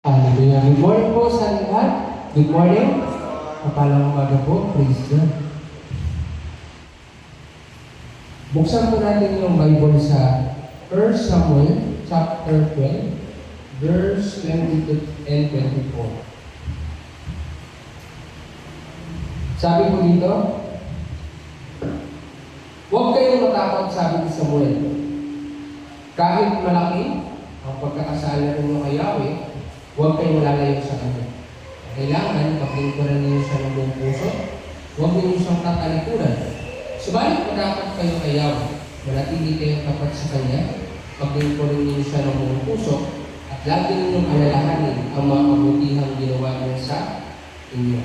Hallelujah. Good morning po sa lahat. Good morning. Kapalang umaga po. Praise God. Buksan po natin yung Bible sa 1 Samuel chapter 12, verse 22 and 24. Sabi po dito, huwag kayong matakot, sabi ni Samuel. Kahit malaki ang pagkakasala ninyo kay Yahweh, huwag kayong lalayo sa Kanya. Kailangan, paglingkuran ninyo siya ng buong puso, huwag ninyo siyang tatalikuran. Subalit matakot kayo kay Yahweh, manatili kayong tapat sa Kanya, paglingkuran ninyo siya ng buong puso, at lagi ninyong alalahanin ang mga kabutihang ginawa niya sa inyo.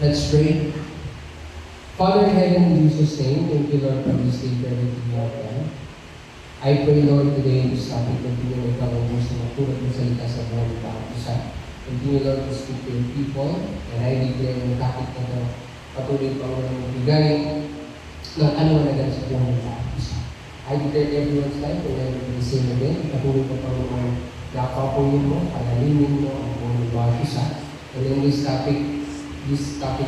Let's pray. Father in heaven, in Jesus' name, thank you, Lord, for this day, for everything you have done. I pray, Lord, today in this topic, continue ikaw ang gusto magtulad ng salita sa buhay ng bawat isa. Continue, Lord, to speak to your people, and I declare yung topic na ito, patuloy pa ang magbigay ng kaliwanagan sa buhay ng bawat isa. I declare everyone's life will never be the same again. Patuloy pa ang mga nakapunin mo, palalimin mo ang buhay ng bawat isa. And in this topic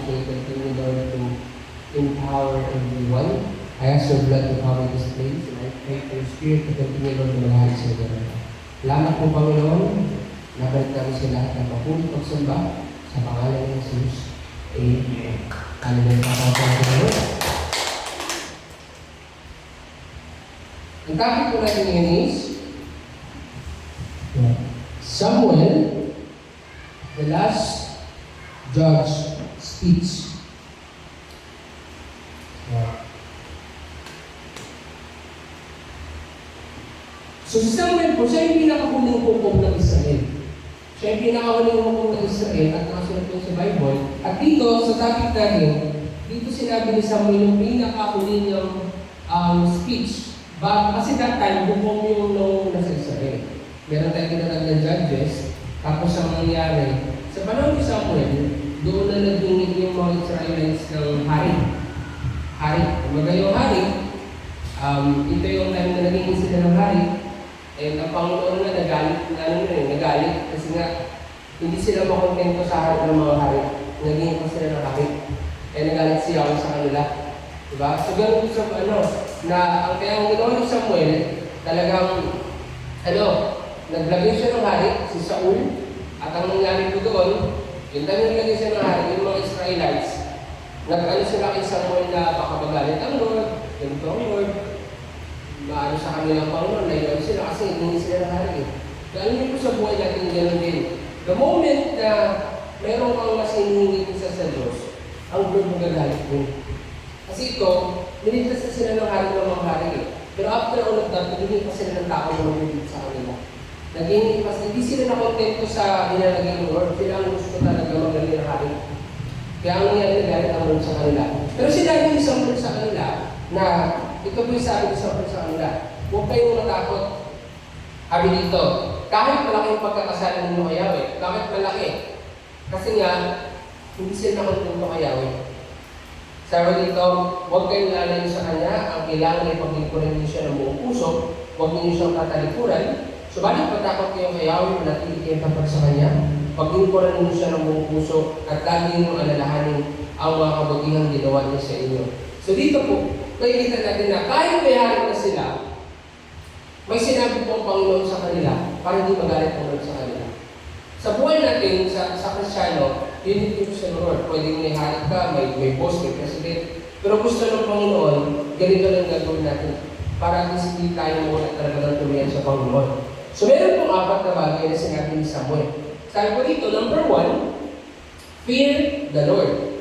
will continue, Lord, to empower everyone. I ask your blood to cover this place, and I pray for your spirit to continue, Lord, na malahat sa ganun. Salamat po, Panginoon. Nabalik namin sa lahat ng papulit pagsamba sa pangalan ng Jesus. Amen. Hallelujah. Ang topic po natin ngayon is Samuel, the last judge speech. So si Samuel po, siya yung pinakahuling hukom ng Israel. Siya yung pinakahuling hukom ng Israel at nakasunod po sa Bible. At dito, sa topic natin, dito sinabi ni Samuel yung pinakahuling niyang speech. Kasi that time, hukom yung noong nasa Israel. Meron tayong tinatag ng judges. Tapos ang nangyari, sa panahon ni Samuel, doon na nagingin yung mga Israelites ng hari. Kumbaga yung hari, ito yung time na nagingin sila ng hari. And ang Panginoon na nagalit kasi nga hindi sila makontento sa harap ng mga hari. Naging pa sila ng hari. Kaya nagalit siya sa kanila. Diba? So ganun sa na ang kaya ang ginawa ni Samuel, talagang naglagay siya ng hari, si Saul, at ang nangyari po doon, yung dahil nilagay siya ng hari, yung mga Israelites, sila kay Samuel na baka magalit ang Lord, ganito ang Lord, maano sa kanilang Panginoon, naiwan sila kasi hindi sila nahari. Dahil niyo po sa buhay natin gano'n din. The moment na meron kang mas hinihingi sa Diyos, ang Lord magagalit din. Kasi ito, niligtas na sila ng hari ng mga hari. Pero after all of that, nagiging pa sila ng tao na magbibig sa kanila. Naging pas, hindi sila nakontento sa nilalagay ng Lord. Sila ang gusto talaga magaling ng hari. Kaya ang nangyari nagalit ang Lord sa kanila. Pero sinabi ni Samuel sa kanila na ito po yung sabi sa kanila, huwag kayong matakot. Sabi dito, kahit malaki yung pagkakasala ninyo kay Yahweh, kahit malaki. Kasi nga, hindi sila nakontento kay Yahweh. Sabi dito, huwag kayong lalayo sa Kanya, ang kailangan ay paglingkuran niyo siya ng buong puso, huwag niyo siyang tatalikuran. Subalit matakot kayo kay Yahweh, manatili kayong tapat sa Kanya, paglingkuran niyo siya ng buong puso, at lagi niyo alalahanin ang mga kabutihang ginawa niya sa inyo. So dito po, nakikita natin na kahit may hari na sila, may sinabi po ang Panginoon sa kanila para hindi magalit ang Lord sa kanila. Sa buhay natin, sa Kristyano, unity po sa Lord. Pwedeng may hari ka, may boss, may president. Pero gusto ng Panginoon, ganito lang gagawin natin para hindi tayo muna talaga ng tumiyan sa Panginoon. So meron pong apat na bagay na sinabi ni Samuel. Sabi po dito, number 1, fear the Lord.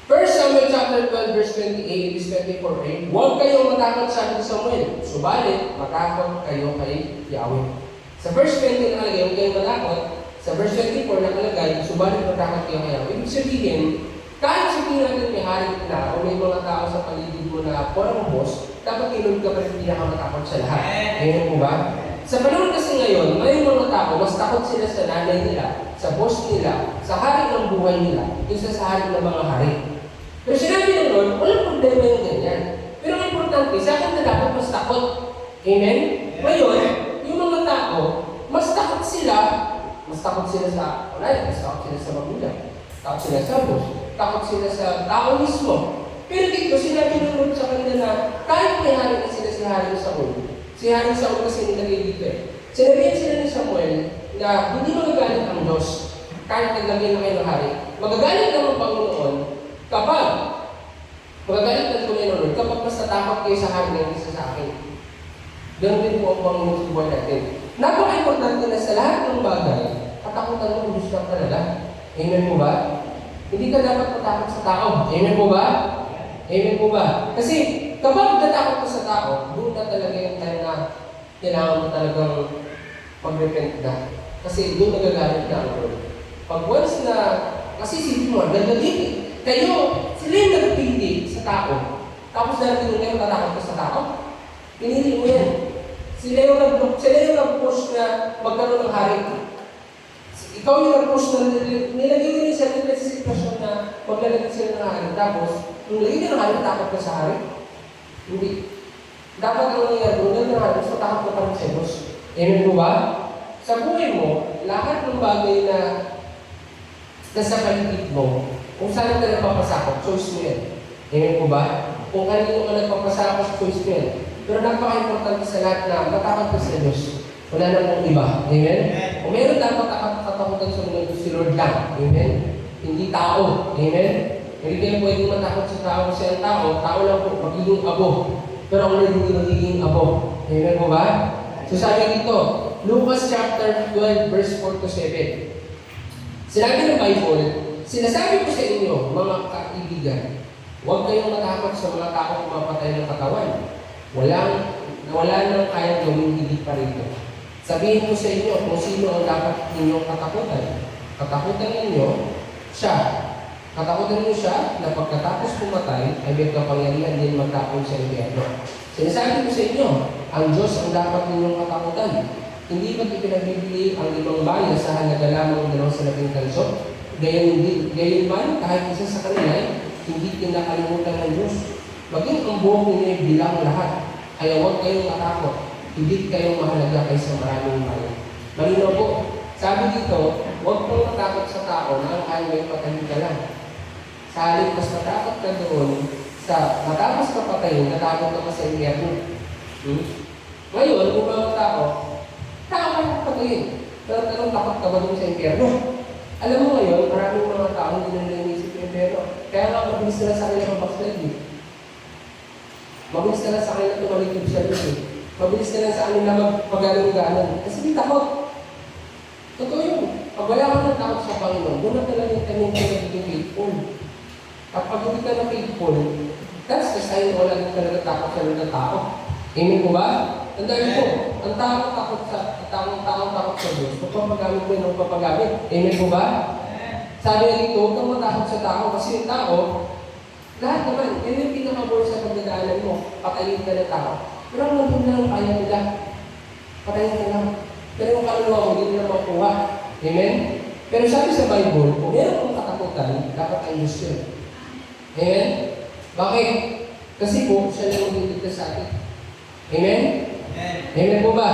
1 Samuel chapter 12, verse 28 is 24a, huwag kayong matakot sa ating Samuel, subalit matakot kayo kay Yahweh. Sa verse 20 nakalagay, huwag kayong matakot. Sa verse 24 nakalagay, subalit matakot kayo kay Yahweh. Ibig sabihin, kahit sabihin natin may hari na o may mga tao sa paligid mo na parang boss, dapat ilog ka pa rin pinakamatakot sa lahat. Ngayon po ba? Sa panahon kasi ngayon, may mga tao, mas takot sila sa nanay nila, sa boss nila, sa hari ng buhay nila, kaysa sa hari ng mga hari. Pero sinabi ng Lord, walang problema yung ganyan. Pero ang importante, sa akin na dapat mas takot. Amen? Ngayon, yung mga tao, mas takot sila takot sila sa online, mas takot sila sa magulang, takot sila sa boss, takot sila sa tao mismo. Pero dito, sinabi ng Lord sa kanila na kahit may hari na sila si Haring Saul, si Haring Saul kasi nilagay dito eh. Sinabihan sila ni Samuel na hindi magagalit ang Diyos kahit naglagay na kayo ng hari. Magagalit lang ang Panginoon kapag magagalit ng Panginoon kapag mas natakot kayo sa hari na hindi sa akin. Ganun din po ang Panginoon sa buhay natin. Napaka-importante na sa lahat ng bagay, katakutan mo ang Diyos lang talaga. Amen po ba? Hindi ka dapat matakot sa tao. Amen po ba? Amen po ba? Kasi kapag natakot ka sa tao, doon na talaga yung time na kailangan mo talagang mag-repent na. Kasi doon nagagalit ka ang Lord. Pag once na, kasi sipin mo, nagdadit. Kayo, sila yung nagpili sa tao. Tapos darating yung kayo tatakot ka sa tao. Pinili mo yan. Sila yung nag-push na magkaroon ng hari. Ikaw yung nag-push na nilagay nila yung sarili sa sitwasyon na maglalagay sila ng hari. Tapos, kung lagay ng hari, takot ka sa hari. Hindi. Dapat ang nangyayari, kung lagay ng hari, so takot ka pa rin sa Diyos. Amen po ba? Sa buhay mo, lahat ng bagay na nasa paligid mo, kung saan ka nagpapasakot, choice mo yan. Amen po ba? Kung kanino ka nagpapasakot, choice mo yan. Pero napaka-importante sa lahat na matakot ka sa Diyos. Wala na pong iba. Amen? Kung meron dapat katakutan sa mga Diyos, si Lord lang. Amen? Hindi tao. Amen? Hindi kayo pwedeng matakot sa tao kasi ang tao lang po, magiging abo. Pero ang Lord hindi magiging abo. Amen po ba? So sabi dito, Lucas chapter 12, verse 4 to 7. Sinabi ng Bible, sinasabi ko sa inyo, mga kaibigan, huwag kayong matakot sa mga taong mapatay ng katawan. Wala nang kayang gawin higit pa rito. Sabihin ko sa inyo kung sino ang dapat ninyong katakutan. Katakutan ninyo siya. Katakutan ninyo siya na pagkatapos pumatay ay may kapangyarihan din magtapon sa impyerno. Sinasabi ko sa inyo, ang Diyos ang dapat ninyong katakutan. Hindi ba't ipinagbibili ang 5 bayan sa halaga lamang ng 12 tanso? Gayon man, kahit isa sa kanila ay hindi kinakalimutan ng Diyos. Maging ang buong ninyo ay bilang lahat. Kaya huwag kayong matakot. Hindi kayong mahalaga kaysa maraming bayan. Malinaw po. Sabi dito, huwag kang matakot sa tao na ang kaya may patayin ka lang. Sa halip, mas matakot ka doon sa matapos ka patayin, natakot ka sa impyerno. Ngayon, kung mga tao ka patayin. Pero tanong, takot ka ba doon sa impyerno? Alam mo ngayon, maraming mga tao hindi na nainisip yung impyerno. Kaya nga, mabilis na sa kanila mag-backslide. Mabilis na sa kanila tumalikib siya doon. Mabilis na sa kanila magpagalang-galang. Kasi di takot. Totoo yun. Pag wala ka ng takot sa Panginoon, doon na talaga yung tanong ka nagiging faithful. Kapag hindi ka na faithful, that's the sign na wala din talaga takot sa mga tao. Amen po ba? Tandaan po, ang taong takot sa Diyos, magpapagamit mo yung magpapagamit. Amen po ba? Sabi na dito, huwag kang matakot sa tao kasi yung tao, lahat naman, yun yung pinaka-board sa pagdadaanan mo, patayin ka ng tao. Pero ang nandun na lang kaya nila, patayin ka lang. Pero yung kaluluwa mo, hindi nila makuha. Amen? Pero sabi sa Bible, kung meron kong katakutan, dapat ay Diyos yun. Amen? Bakit? Kasi po, siya na magiging sa atin. Amen? Amen? Amen po ba?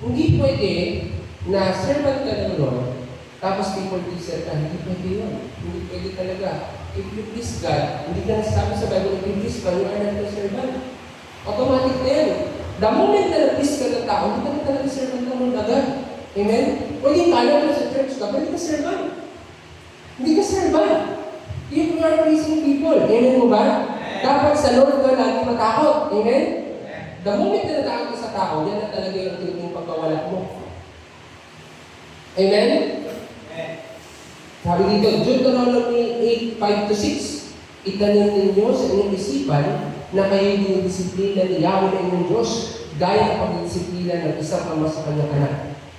Hindi pwede na servant ka ng Lord, tapos people pleaser ka. Hindi pwede yun. Hindi pwede talaga. If you please God, hindi ka nasasabi sa Bible, if you please God, you are not a servant. Automatic na yan. The moment na na-please ka ng tao, hindi ka na talaga servant ng Lord agad. Amen? Pwede kala mo sa church ka, pwede ka servant. Hindi ka servant. If you are pleasing people, amen mo ba? Dapat sa Lord ka lagi matakot. Amen? The moment na natakot ka sa tao, yan na talaga yung tingin pagkawala mo. Amen? Sabi dito, Deuteronomy 8:5-6, itanim ninyo sa inyong isipan na kayo dinidisiplina ni Yahweh na inyong Diyos, gaya ng pagdisiplina ng isang ama sa kanyang anak.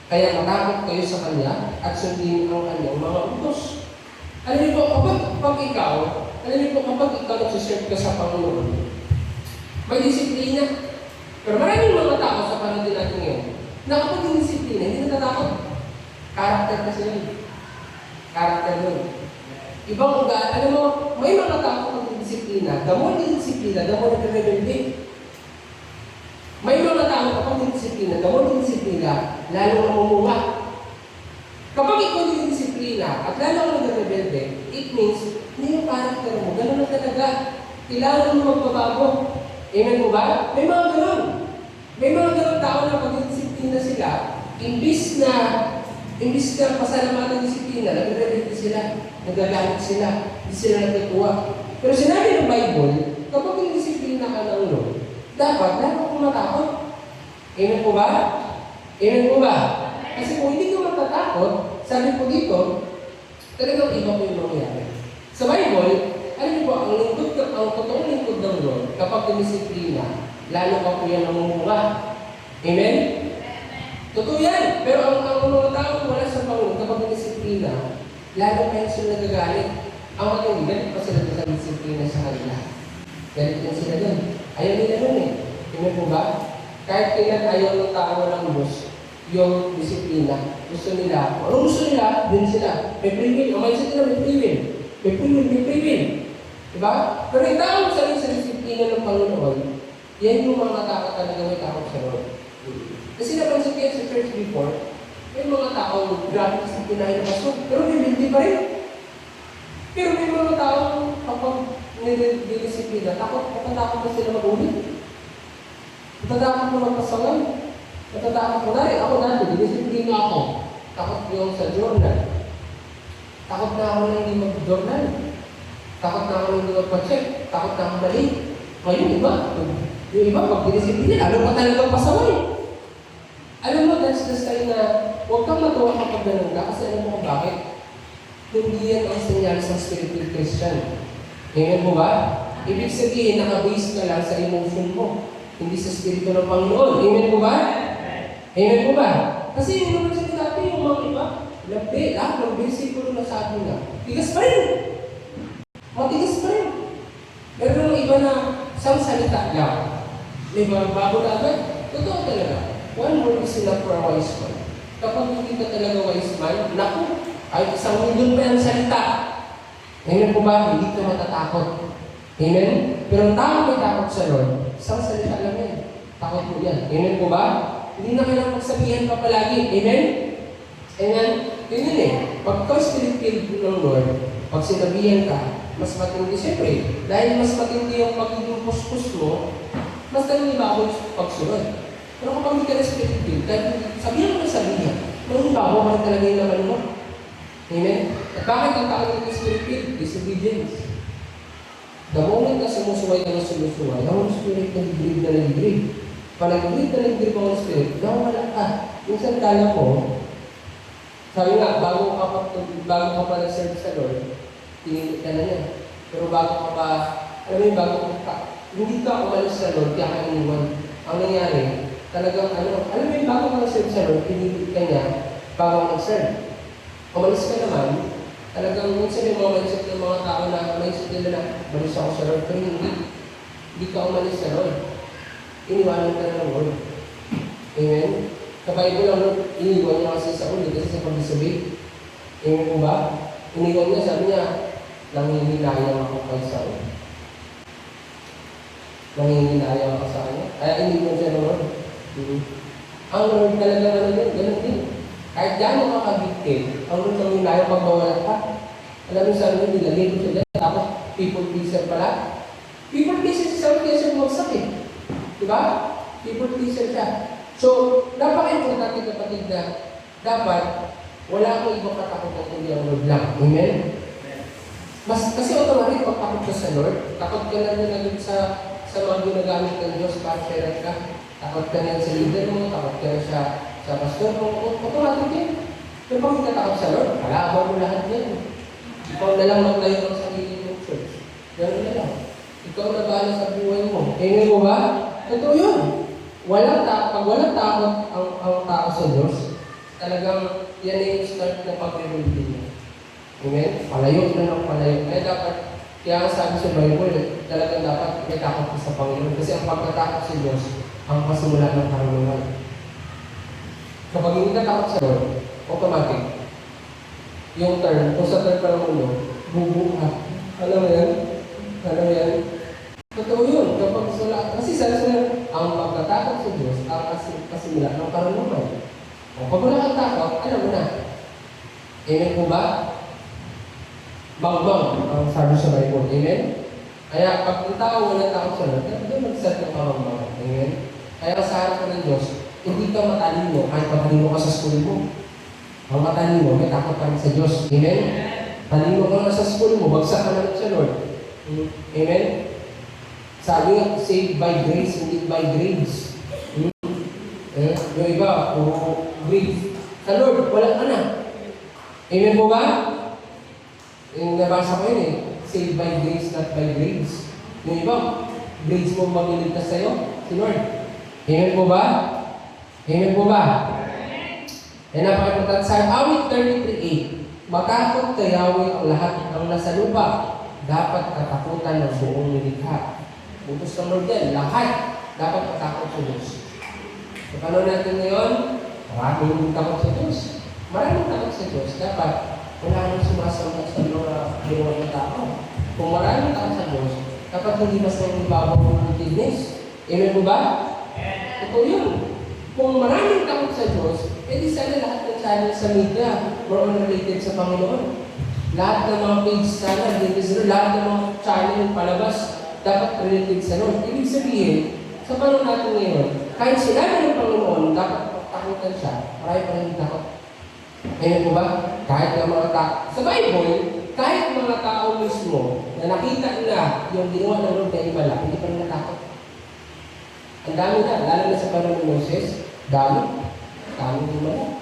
Kaya matakot kayo sa kanya at sundin ang kanyang mga utos. Alam niyo po, kapag ikaw nagsiserve ka sa Panginoon, may disiplina. Pero maraming mga tao sa panahon din natin ngayon, na kapag dinisiplina, hindi natatakot. Karakter kasi yun. Karakter yun. Ibang ugali, alam mo, may mga tao kapag dinisiplina, the more dinisiplina, the more nagre-rebelde. May mga tao kapag dinisiplina, the more dinisiplina, lalo namumuha. at lalo kang nagre-rebelde, it means, hindi yung character mo, gano'n na talaga. Kailangan mo magbabago. Amen mo ba? May mga gano'n. May mga gano'n tao na pag-disiplina sila, imbis na pasalamatan ng disiplina, nagre-rebelde sila, nagagalit sila, hindi sila natutuwa. Pero sinabi ng Bible, kapag yung-disiplina ka ng Lord, dapat lalo kang matakot. Amen po ba? Amen po ba? Kasi kung hindi ka matatakot, sabi po dito, talagang iba po yung mangyayari. Sa Bible, alam niyo po, ang totoong lingkod ng Lord, kapag dumisiplina, lalo pa po yan namumunga. Amen? Totoo yan. Pero ang mga tao wala sa Panginoon, kapag dumisiplina, lalo pa yan sila nagagalit. Ang matindi, galit pa sila sa disiplina sa kanila. Galit yan sila doon. Ayaw nila doon eh. Amen po ba? Kahit kailan ayaw ng tao ng Diyos, yung disiplina. Gusto nila. Ano gusto nila? Din sila. May free will. Ang mindset nila may free will. May free will. May free will. Diba? Pero yung tao sa disiplina ng Panginoon, yan yung mga tao talaga may takot sa Lord. Kasi napansin kayo sa church before, may mga tao grabe sa pinahin na pasok, pero may hindi pa rin. Pero may mga tao kapag nilidisiplina, natatakot na sila mag-ulit. Natatakot mo magpasaway. Natatakot mo na rin. Ako dati, dinisiplina ako. Takot yung sa journal. Takot na ako na hindi mag-journal. Takot na ako na hindi magpa-check. Takot na ako mali. Ngayon, iba. Yung iba, pag dinisiplina, lalo pa talagang pasaway. Alam mo, that's the sign na huwag kang matuwa kapag ganun ka. Kasi alam mo kung bakit? Hindi yan ang senyales ng spiritual Christian. Amen mo ba? Ibig sabihin, nakabase ka lang sa emotion mo. Hindi sa spirito ng Panginoon. Amen po ba? Amen po ba? Kasi yung naman sa dati, yung mga iba, lahat ng versikulo na sabi na, tigas pa rin. Matigas pa rin. Meron ng iba na isang salita lang. May bago na agad. Totoo talaga. One word is enough for a wise man. Kapag hindi ka talaga wise man, naku, kahit 1,000,000 pa yung salita. Amen po ba? Hindi ka matatakot. Amen? Pero ang tao may takot sa Lord, isang salita lang yan. Takot mo yan. Amen po ba? Hindi na kailangan magsabihan pa palagi. Amen? Amen? Yun yun eh. Pag ikaw spirit-filled ng Lord, pag sinabihan ka, mas matindi. Siyempre, dahil mas matindi yung pagiging puspos mo, mas nangibabaw yung pagsunod. Pero kapag hindi ka na spirit-filled, dahil sabihan mo na sabihan, nangibabaw ka talaga yung naman mo. Amen? At bakit ang tao ng spirit-filled? Disobedience. The moment na sumusuway ka ng sumusuway, ang Spirit nag-grib na nag-grib. Pag nag-grib na nag-grib ang Spirit, nawala ka. Minsan kala ko, sabi nga, bago ka pa nag-serve sa Lord, tingin ka na niya. Pero bago ka pa, alam mo yung hindi ka umalis sa Lord, kaya ka iniwan. Ang nangyari, talagang alam mo yung bago ka nag-serve sa Lord, pinipit ka niya, bago ka nag-serve. Umalis ka naman, talagang minsan yung mga mindset ng mga tao na mindset nila na malis ako sa Lord, pero hindi ka umalis sa Lord. Iniwanan ka na ng Lord. Amen? Sa Bible ang Lord, iniwan niya kasi sa ulit kasi sa pag-disobey. Amen po ba? Iniwan niya, sabi niya, nanghihinayang ako kay Saul. Nanghihinayang ako sa kanya. Kaya iniwan siya ng Lord. Ang Lord talaga ganun din. Kahit gano'n ka ka-victim, ang Lord nanghihinayang pag mawala ka. Alam mo sa amin, nilagay ko sila, tapos people pleaser pala. People pleaser si Saul kaya bumagsak eh. Diba? People pleaser siya. So, napaka-importante kapatid na dapat wala akong ibang katakutan kundi ang Lord lang. Amen? Kasi automatic pag takot ka sa Lord, takot ka na rin sa mga ginagamit ng Diyos para share ka. Takot ka na sa leader mo, takot ka na sa pastor mo, automatic yan. Pero pag hindi ka takot sa Lord, kalaban mo lahat yan. Ikaw na lang magtayo ng sarili ng church. Ganun na lang. Ikaw na bahala sa buhay mo. Amen mo ba? Ito yun. Pag walang takot ang tao sa Diyos, talagang yan ay yung start na pag-rebuild niya. Amen? Palayo na ng palayo. Kaya nga sabi sa Bible, talagang dapat may takot ka sa Panginoon. Kasi ang pagkatakot sa Diyos, ang pasimula ng karunungan. Kapag hindi ka takot sa Lord, automatic, yung turn, kung sa turn pa ng mundo, bubuka. Alam mo yan? Alam mo yan? Totoo yun. Kapag kasi sabi ang pagkatakot sa Diyos, ang pasimula ng karunungan. Pag wala kang takot, alam mo na. Amen po ba? Bang-bang ang sabi sa Bible. Amen? Kaya pag ang tao wala takot sa Lord, doon mag-set ng bang-bang. Amen? Kaya sa harap ka ng Diyos, hindi ka matalino kahit matalino ka sa school mo. Ang matalino, may takot ka rin sa Diyos. Amen? Talino ka na sa school mo, bagsak ka na rin sa Lord. Amen? Sabi nga, saved by grace, hindi by grades. Yung iba, puro grades. Sa Lord, wala ka na. Amen po ba? Yung nabasa ko yun eh, saved by grace, not by grades. Yung iba, grades mo magliligtas sa'yo, si Lord. Amen po ba? Amen po ba? Yan napaka-importante sa awit 33:8. Matakot kay Yahweh ang lahat ng nasa lupa. Dapat katakutan ng buong nilikha. Utos ng Lord yan, lahat dapat matakot sa Diyos. So, paano natin ngayon? Maraming takot sa Diyos. Maraming takot sa Diyos. Dapat wala nang sumasama sa mga ginawa ng tao. Kung maraming takot sa Diyos, dapat hindi mas nang ibabaw ng goodness. Amen po ba? Ito yun. Kung maraming takot sa Diyos, edi sana lahat ng channel sa media more on related sa Panginoon. Lahat ng mga page sana, lahat ng mga channel palabas, dapat related sa Lord. Ibig sabihin, sa panahon natin ngayon, kahit sila ng Panginoon, dapat takutan siya. Marami pa rin takot. Ayun po ba? Kahit ng mga tao. Sa Bible, kahit mga tao mismo na nakita nila yung ginawa ng Lord na ibala, hindi pa rin natakot. Ang dami na, lalo na sa panahon ng Moses, dami din mo.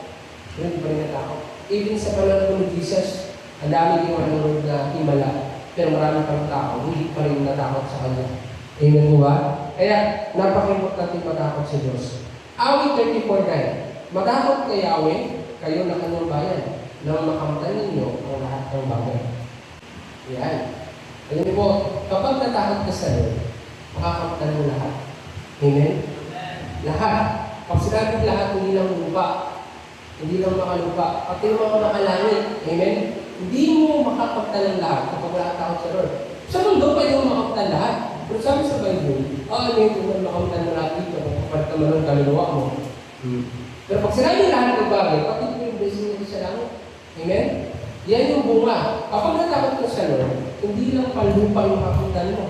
Hindi pa rin natakot. Even sa panahon ng Jesus, ang dami ginawa ng Lord na himala. Pero marami pang tao, hindi pa rin natakot sa Kanya. Amen po ba? Kaya, napaka-importante matakot sa Diyos. Awit 34:9. Matakot kay Yahweh, kayo na kanyang bayan, nang makamtan ninyo ang lahat ng bagay. Yan. Alam mo, kapag natakot ka sa Lord, makakamtan mo lahat. Amen? Lahat. Pag sinabing lahat, hindi lang lupa. Hindi lang makalupa. Pati yung mga makalangit. Amen? Hindi mo makakaptan ng lahat kapag wala kang takot sa Lord. Sa mundo, pwede mo makakaptan lahat. Pero sabi sa Bible, ano yung makamtan mo lahat dito kung kapag ka man ang kaluluwa mo. Pero pag sinabi lahat ng bagay, pati yung blessing nito sa langit. Amen? Yan yung bunga. Kapag natakot ka sa Lord, hindi lang palupa yung makakamtan mo.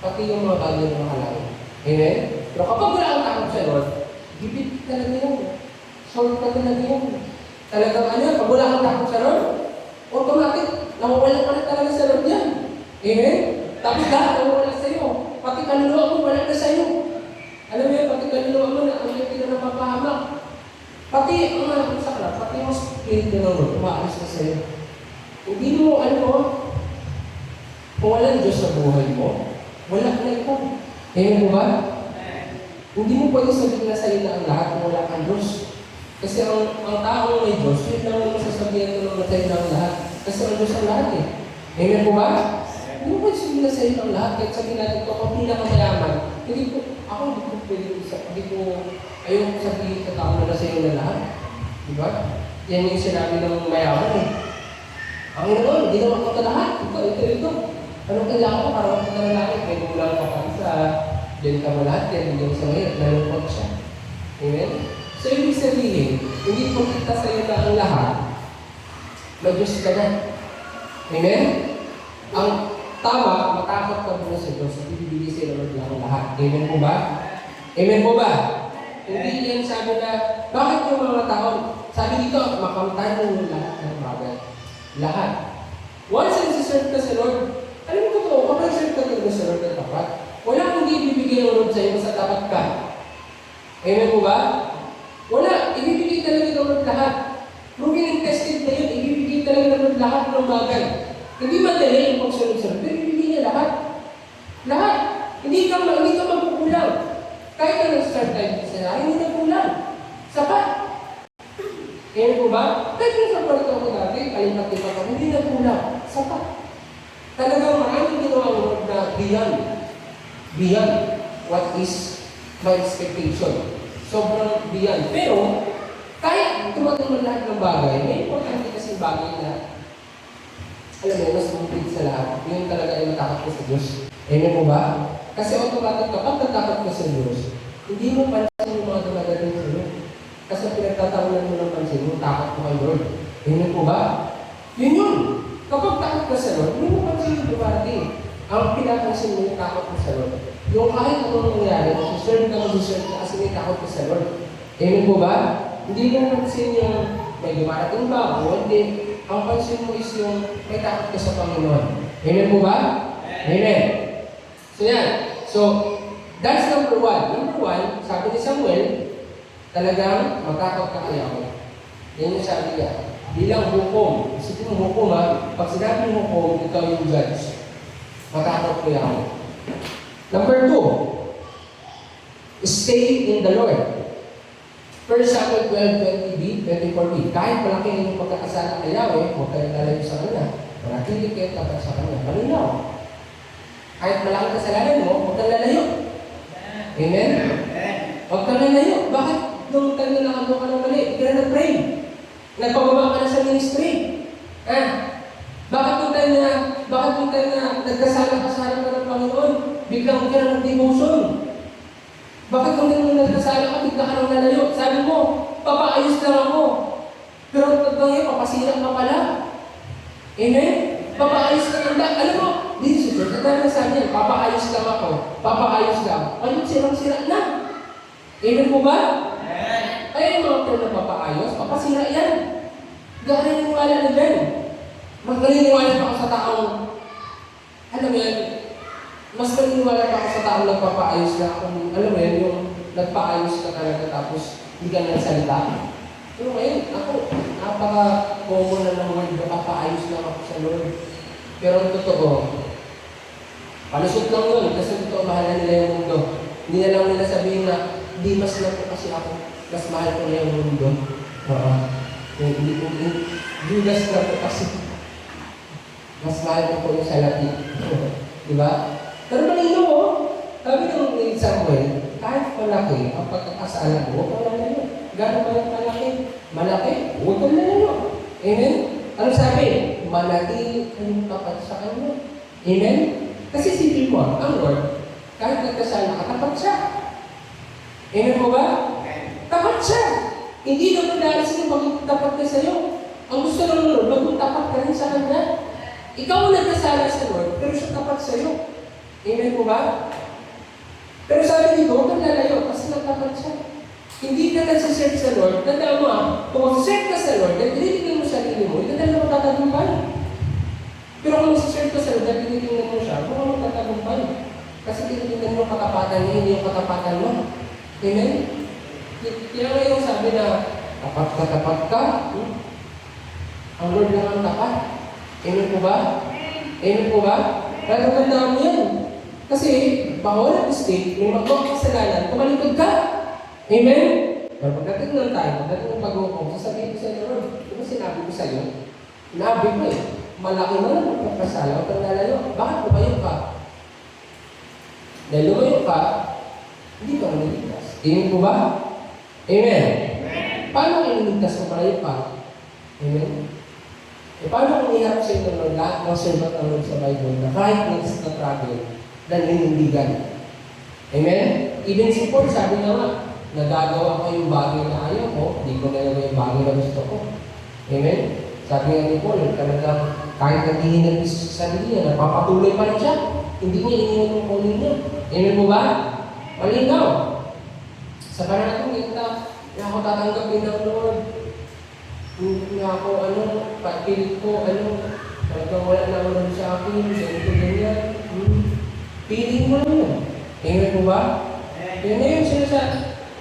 Pati yung mga bagay ng makalangit. Amen? Pero kapag wala kang takot sa Lord, gipit talaga yun. Solve ka talaga yun. Talagang pag wala kang takot sa Lord, automatic, nawawala ka na talaga sa Lord yan. Amen? Tapos lahat nawawala sa iyo. Pati kaluluwa mo, wala na sa iyo. Alam mo yun, pati kaluluwa mo na, ang hindi na napapahamak. Pati, pati yung spirit ng Lord, umaalis na sa iyo. Hindi mo, kung wala Diyos sa buhay mo, wala na ito. Amen mo ba? Hindi mo pwede sabihin na sa iyo na ang lahat kung wala kang Diyos. Kasi ang taong may Diyos, yun lang ang masasabihan ko ng matay ng lahat. Kasi ang Diyos ang lahat eh. Amen po ba? Hindi mo pwede sabihin na sa iyo ang lahat. Kahit sabihin natin ito, kung pinakamayaman, hindi ko ayaw sabihin sa tao na sa iyo na lahat. Diba? Yan yung sinabi ng mayaman eh. Ang Panginoon, ginawa ko ito lahat. Ito. Anong kailangan ko para makita na langit? May kulang ka pa sa diyan ka mo lahat, yan hindi sa ngayon, nalungkot siya. Amen? So, ibig sabihin, hindi po kita sa iyo na ang lahat, mag-Diyos ka na. Amen? Ang tama, matakot ka muna sa Diyos at ibibigay sa iyo lang ang lahat. Amen po ba? Amen po ba? Hindi yan sabi na, bakit yung mga tao, sabi dito, makamtan mo yung lahat ng bagay. Lahat. Once na nasiserve ka sa Lord, alam mo totoo, kapag serve ka talaga sa Lord na tapat, wala kang ibibigay ng Lord sa iyo sa tapat ka. Amen po ba? Wala. Ibibigay talaga ng Lord lahat. Proven and tested na yun, ibibigay talaga ng Lord lahat ng bagay. Hindi madali yung pagsunod-sunod, pero ibibigay niya lahat. Lahat. Hindi ka magkukulang. Kahit na nag-start tayo sa hindi na kulang. Sapat. Amen po ba? Kahit na sa parito ako dati, kalipat-lipat ako, hindi na kulang. Sapat. Talagang maraming ginawa ang Lord na beyond what is my expectation. Sobrang beyond. Pero, kahit tumating man lahat ng bagay, may importante kasi bagay na, alam mo, mas mungkid sa lahat. Yun talaga ay matakot ko sa Diyos. Amen mo ba? Kasi automatic kapag natakot ko sa Diyos, hindi mo pansin yung mga dumadating sa iyo. Kasi pinagtatawanan mo ng pansin, yung takot ko kay Lord. Amen po ba? Yun. Kapag takot ka sa Lord, hindi mo pansin yung dumarating. Ang pinapansin mo yung takot mo sa Lord. Yung kahit anong nangyari, serve ka kasi may takot ka sa Lord. Amen po ba? Hindi mo pansin yung may dumarating ba o hindi. Ang pansin mo is yung may takot ka sa Panginoon. Amen po ba? Amen. So yan. So, that's number one. Number one, sabi ni Samuel, talagang matakot ka kay ako. Yan yung sabi niya. Bilang hukom. Isipin mo hukom ha. Pag sinabi mo hukom, ikaw yung judge. Matakot kay ako. Number two, stay in the Lord. 1 Samuel 12:20b, 24b. Kahit malaki yung pagkakasala kay Yahweh, huwag kayo lalayo sa Kanya. Manatili kayo tapat sa Kanya. Malinaw. Kahit malaking kasalanan mo, huwag kang lalayo. Amen? Huwag kang lalayo. Bakit nung tayo na nakagawa ka ng mali? Hindi ka na nag-pray. Nagpababa ka na sa ministry. Bakit nung tayo na nagkasala ka sa harap ka ng Panginoon? Biglang ka na nag-devotion. Bakit kung hindi mo nagkasala ka, bigla ka nang lalayo? Sabi mo, papaayos lang ako. Pero totoo yun, papasira ka pala. Amen? Papaayos ka lang. Alam mo, dito si Lord, ang sabi niya, papaayos lang ako. Papaayos lang. Ano, sirang-sira na. Amen po ba? Kaya yung mga term na papaayos, papasira yan. Gano'n yung wala na dyan. Magkaniniwala pa ako sa taong, alam mo yan, mas maniniwala pa ako sa taong nagpapaayos na kung, alam mo yan, yung nagpaayos ka talaga tapos hindi ka nagsalita. Pero ngayon, ako, napaka-common na ng word na papaayos lang ako sa Lord. Pero ang totoo, palusot lang yun kasi totoo, mahal na nila yung mundo. Hindi na lang nila sabihin na, di mas lang po kasi ako, mas mahal ko na yung mundo. Judas na po kasi, mas mahal ko po yung salapi. Diba? Pero malino mo, sabi ng Samuel, kahit malaki ang pagkakasala mo, huwag kang lalayo. Gano'n ba yung malaki? Malaki? Huwag kang lalayo. Amen? Ano sabi? Manatili kayong tapat sa Kanya. Amen? Kasi sipin mo, ang Lord, kahit nagkasala ka, tapat siya. Amen mo ba? Tapat siya. Hindi naman dahil sila maging tapat ka sa'yo. Ang gusto ng Lord, maging tapat ka rin sa Kanya. Ikaw ang nagkasala sa Lord, pero siya tapat sa'yo. Amen po ba? Pero sabi dito, huwag kang lalayo kasi nagtapat siya. Hindi ka nagsiserve sa Lord. Tandaan mo kung magsiserve ka sa Lord, dahil tinitingnan mo sarili mo, ito dahil magtatagumpay. Pero kung magsiserve ka sa Lord, dahil tinitingnan mo siya, kung magtatagumpay. Kasi tinitingnan mo katapatan niya, hindi yung katapatan mo. Amen? Kaya nga yung sabi na, tapat ka. Ang Lord lang ang tapat. Amen po ba? Amen po ba? Kaya tandaan mo yan. Kasi, bawal ang mistake, may magawang kasalanan, tumalikod ka. Amen? Pero pagdating ng time, pagdating ng pag-uukong, sasabihin ko sa inyo, Lord, diba sinabi ko sa iyo? Sinabi ko malaki mo lang ang pagkasala, huwag kang lalayo. Bakit lumayo ka? Dahil lumayo ka, hindi ka maniligtas. Amen po ba? Amen? Paano iniligtas kung malayo ka? Amen? Paano kung iharap sa ito ng lahat ng servant ng Lord sa Bible na kahit nag-travel, nanindigan? Amen? Even si Paul, sabi nga nga, nagagawa ko yung bagay na ayaw ko, hindi ko nagawa yung bagay na gusto ko. Amen? Sabi nga ni Paul, talagang kahit naghihinag sa sarili niya, napapatuloy pa rin siya. Hindi niya iniwan yung calling niya. Amen po ba? Malinaw. Sa panatong kita, na ako tatanggapin ng Lord. Hindi ako, papilit ko, talagang wala na ako lang sa akin, ganyan. Piling mo lang yun. Amen po ba? Yan na yun,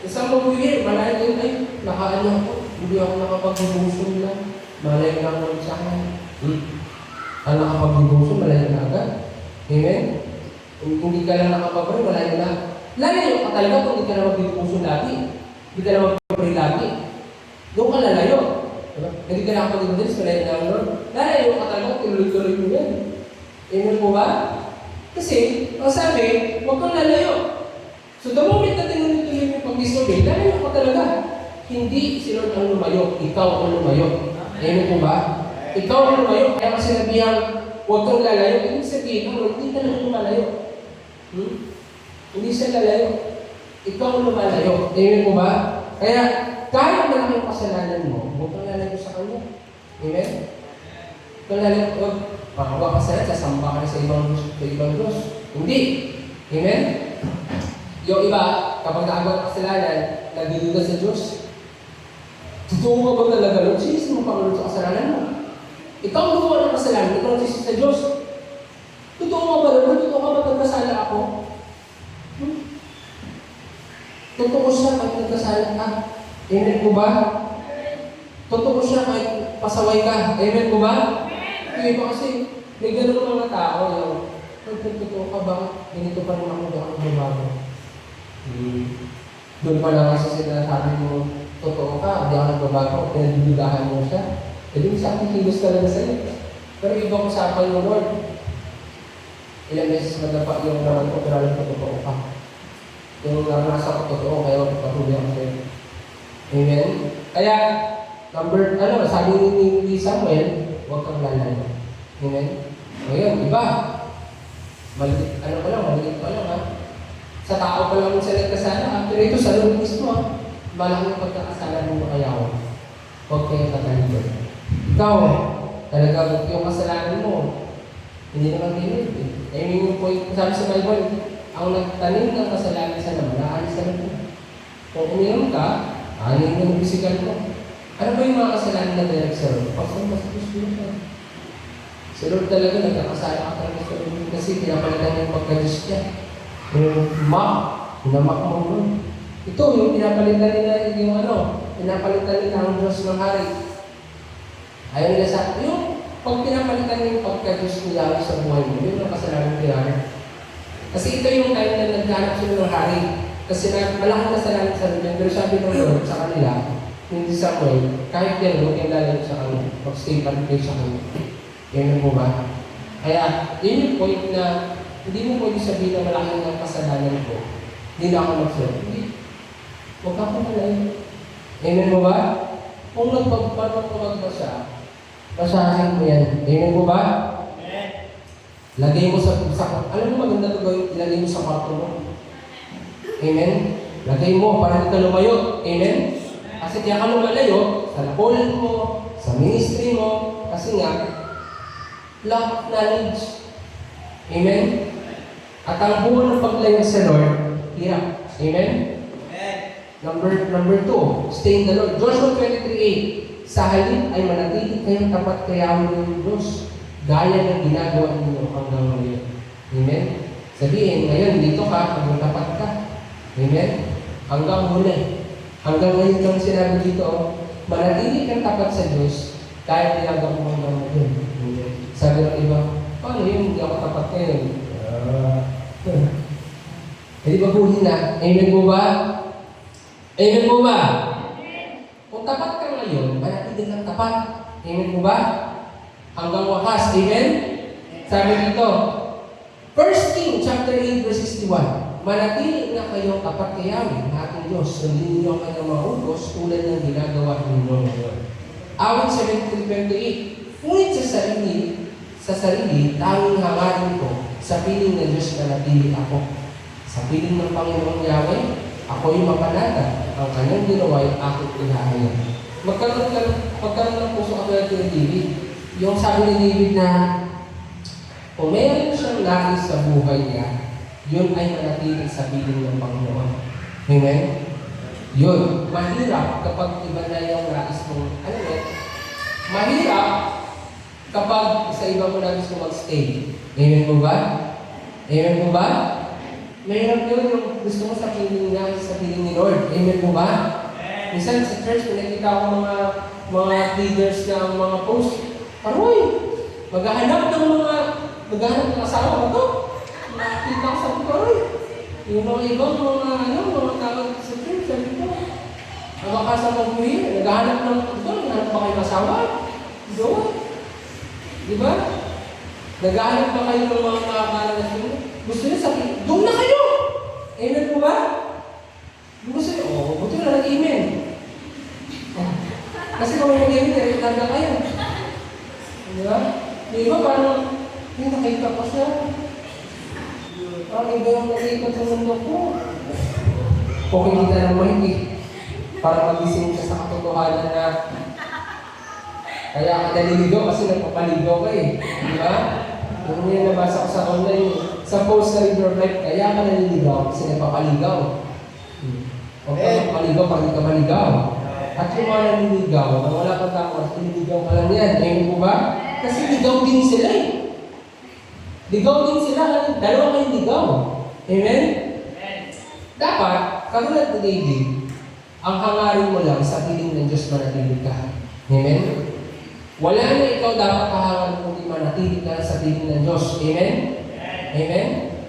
isang mabuhay, malayo yun ay, nakaano ako, hindi ako nakapag-devotion lang. Malayo lang ako sa akin. Ang nakapag-devotion, malayo na agad. Amen? Kung hindi ka lang nakapag-pray, malayo na. Lalayo ka talaga kung hindi ka na mag-devotion lagi. Hindi ka na mag-pray lagi. Doon ka lalayo. Diba? Hindi ka nakapag-devotion, malayo na ang Lord. Lalayo ka talaga, tinuloy-tuloy mo yan. Amen po ba? Kasi, ang sabi, huwag kang lalayo. So, the moment na tinuloy-tuloy mo yung pag-disobey, lalayo ka talaga. Hindi si Lord ang lumayo, ikaw ang lumayo. Amen po ba? Ikaw ang lumayo, kaya kasi nabihang huwag kang lalayo. Ibig sabihin, hindi ka lang lumalayo. Hindi siya lalayo. Ikaw ang lumalayo. Amen po ba? Kaya, kahit malaking kasalanan mo, huwag kang lalayo sa Kanya. Amen? Kung lalagod, makawa ka sa sasamba ka na sa ibang Diyos. Hindi. Amen? Yung iba, kapag naagawa ang kasalanan, nagdududa sa Diyos. Totoo ka ba talaga, Lord? Sinis mo pa sa kasalanan mo. Ikaw ang gumawa ng kasalanan, ikaw ang sinis sa Diyos. Totoo ka ba, Lord? Totoo ka ba nagkasala ako? Totoo siya kahit nagkasala ka. Amen ko ba? Totoo siya kahit pasaway ka. Amen ko ba? Yung iba kasi, may ganun mga tao yung, totoo ka ba? Ganito pa rin ako, di ako babago. Doon pa lang kasi sinasabi mo, totoo ka, di ako nagbabago, pinagbibigahan mo siya. E di sa akin, kilos talaga sa'yo. Pero ibang usapan mo, Lord. Ilang beses madapa yung naman ko, pero alam ko totoo ka. Yung nasa ko totoo, kaya patuloy ako sa'yo. Amen? Kaya, sabi ni Samuel, huwag kang lalala. Amen? Ngayon, iba. Maliit pa lang ha. Sa tao pa lang siya nagkasala. Pero ito sa Lord mismo ha. Malaking pagkakasala mo makayaw. Huwag kayong tatalibod. Ikaw, talaga yung kasalanan mo, hindi naman limit. I mean, yung point, sabi sa Bible, ang nagtanim ng kasalanan sa naman, naalis sa naman. Kung uminom ka, aanin yung physical mo. Ano ba yung mga kasalanan na direct sa Lord? Pasal mas gusto ka. Sa Lord talaga, nagkakasala ka talaga sa Lord kasi pinapalitan yung pagka-Diyos niya. Yung hinamak mo Lord. Ito, yung pinapalitan nila pinapalitan nila ang Diyos ng hari. Ayaw nila yung pag pinapalitan yung pagka-Diyos nila sa buhay mo, yun ang kasalanan nila. Kasi ito yung time na naghanap sila ng hari. Kasi malaking kasalanan sa Lord. Pero sabi ng Lord sa kanila, hindi Samuel, kahit yan, huwag yung lalagay sa kanila. Mag-stay pa rin sa kanila. Yan mo ba? Kaya, yun yung point na hindi mo pwede sabihin na malaking ang kasalanan ko. Hindi na ako mag-serve. Hindi. Huwag ka pa malayo. Amen mo ba? Kung nagpagpapagpag ba siya, basahin mo yan. Amen mo ba? Amen. Lagay mo sa alam mo maganda ito gawin, ilagay mo sa kwarto mo. Amen? Lagay mo para hindi ka lumayo. Amen? Kasi kaya ka lumalayo, sa lakolan mo, sa ministry mo, kasi nga, lack of knowledge. Amen? At ang buwan ng paglayo sa Lord, hirap. Amen? Number 2, stay in the Lord. Joshua 23:8, sa halip ay manatili kayong tapat kay Yahweh ng Diyos, gaya ng ginagawa ninyo hanggang ngayon. Amen? Sabihin, ngayon dito ka, hanggang tapat ka. Amen? Hanggang huli. Hanggang ngayon kang sinabi dito, manatili kang tapat sa Diyos, kahit ginagawa mo hanggang ngayon. Amen? Sabi ng iba, paano yun? Hindi ako tapat ngayon. Hindi ba huli na? Amen mo ba? Amen mo ba? Kung tapat ka ngayon, manatili kang tapat. Amen mo ba? Hanggang wakas. Amen? Sabi dito, 1 King chapter 8 verse 61, manatili na kayong tapat kay Yahweh, ating Diyos, sundin niyo ang kanyang mga utos tulad ng ginagawa ninyo ngayon. Awit 73:28, ngunit sa sarili, tanging hangarin ko, sa piling ng Diyos manatili ako. Sa piling ng Panginoong Yahweh, ako'y mapanata, ang kanyang ginawa ay aking ihahayag. Magkaroon ng puso katulad ni David. Yung sabi ni David na, kung mayroon siyang nais sa buhay niya, yun ay manatili sa piling ng Panginoon. Amen? Yun. Mahirap kapag iba na yung nais mong, mahirap kapag sa iba mo nais mong mag-stay. Amen mo ba? Amen mo ba? Mahirap yun yung gusto mo sa piling niya, sa piling ni Lord. Amen mo ba? Minsan sa church, pinakita ko mga leaders na mga post. Paroy! Maghahanap ng asawa mo to. Nakakita ko sa paroy. Yung mga ibang mga tao sa church, sabi ko, nakakasa mag-uwi, naghahanap ng naghahanap ba kayo ng asawa? Doon. Di ba? Naghahanap ba kayo ng mga makakalalas mo? Gusto niya sabihin, doon na kayo! Amen po ba? Gusto niya, buti na nag-amen. Kasi kung may mag-amen, direktar na kayo. Di ba? Di ba parang, nakita ko siya. Parang iba yung nakikot sa mundo ko. Okay, kita naman hindi. Para magising ka sa katotohanan na Kaya ka naliligaw kasi nagpapaligaw ka eh. Di ba? Yung yan nabasa ko sa online, sa post sa River Life, kaya ka naliligaw kasi nagpapaligaw. Huwag ka magpaligaw pag hindi ka maligaw. At yung mga naliligaw, na wala kang tapos, naliligaw ka lang yan. Ngayon po ba? Kasi ligaw din sila eh. Ligaw din sila, dalawa kayong ligaw. Amen? Dapat, katulad ni David, ang hangarin mo lang sa piling ng Diyos manatili ka. Amen? Wala na ikaw dapat kahangarin kundi manatili ka sa piling ng Diyos. Amen? Amen?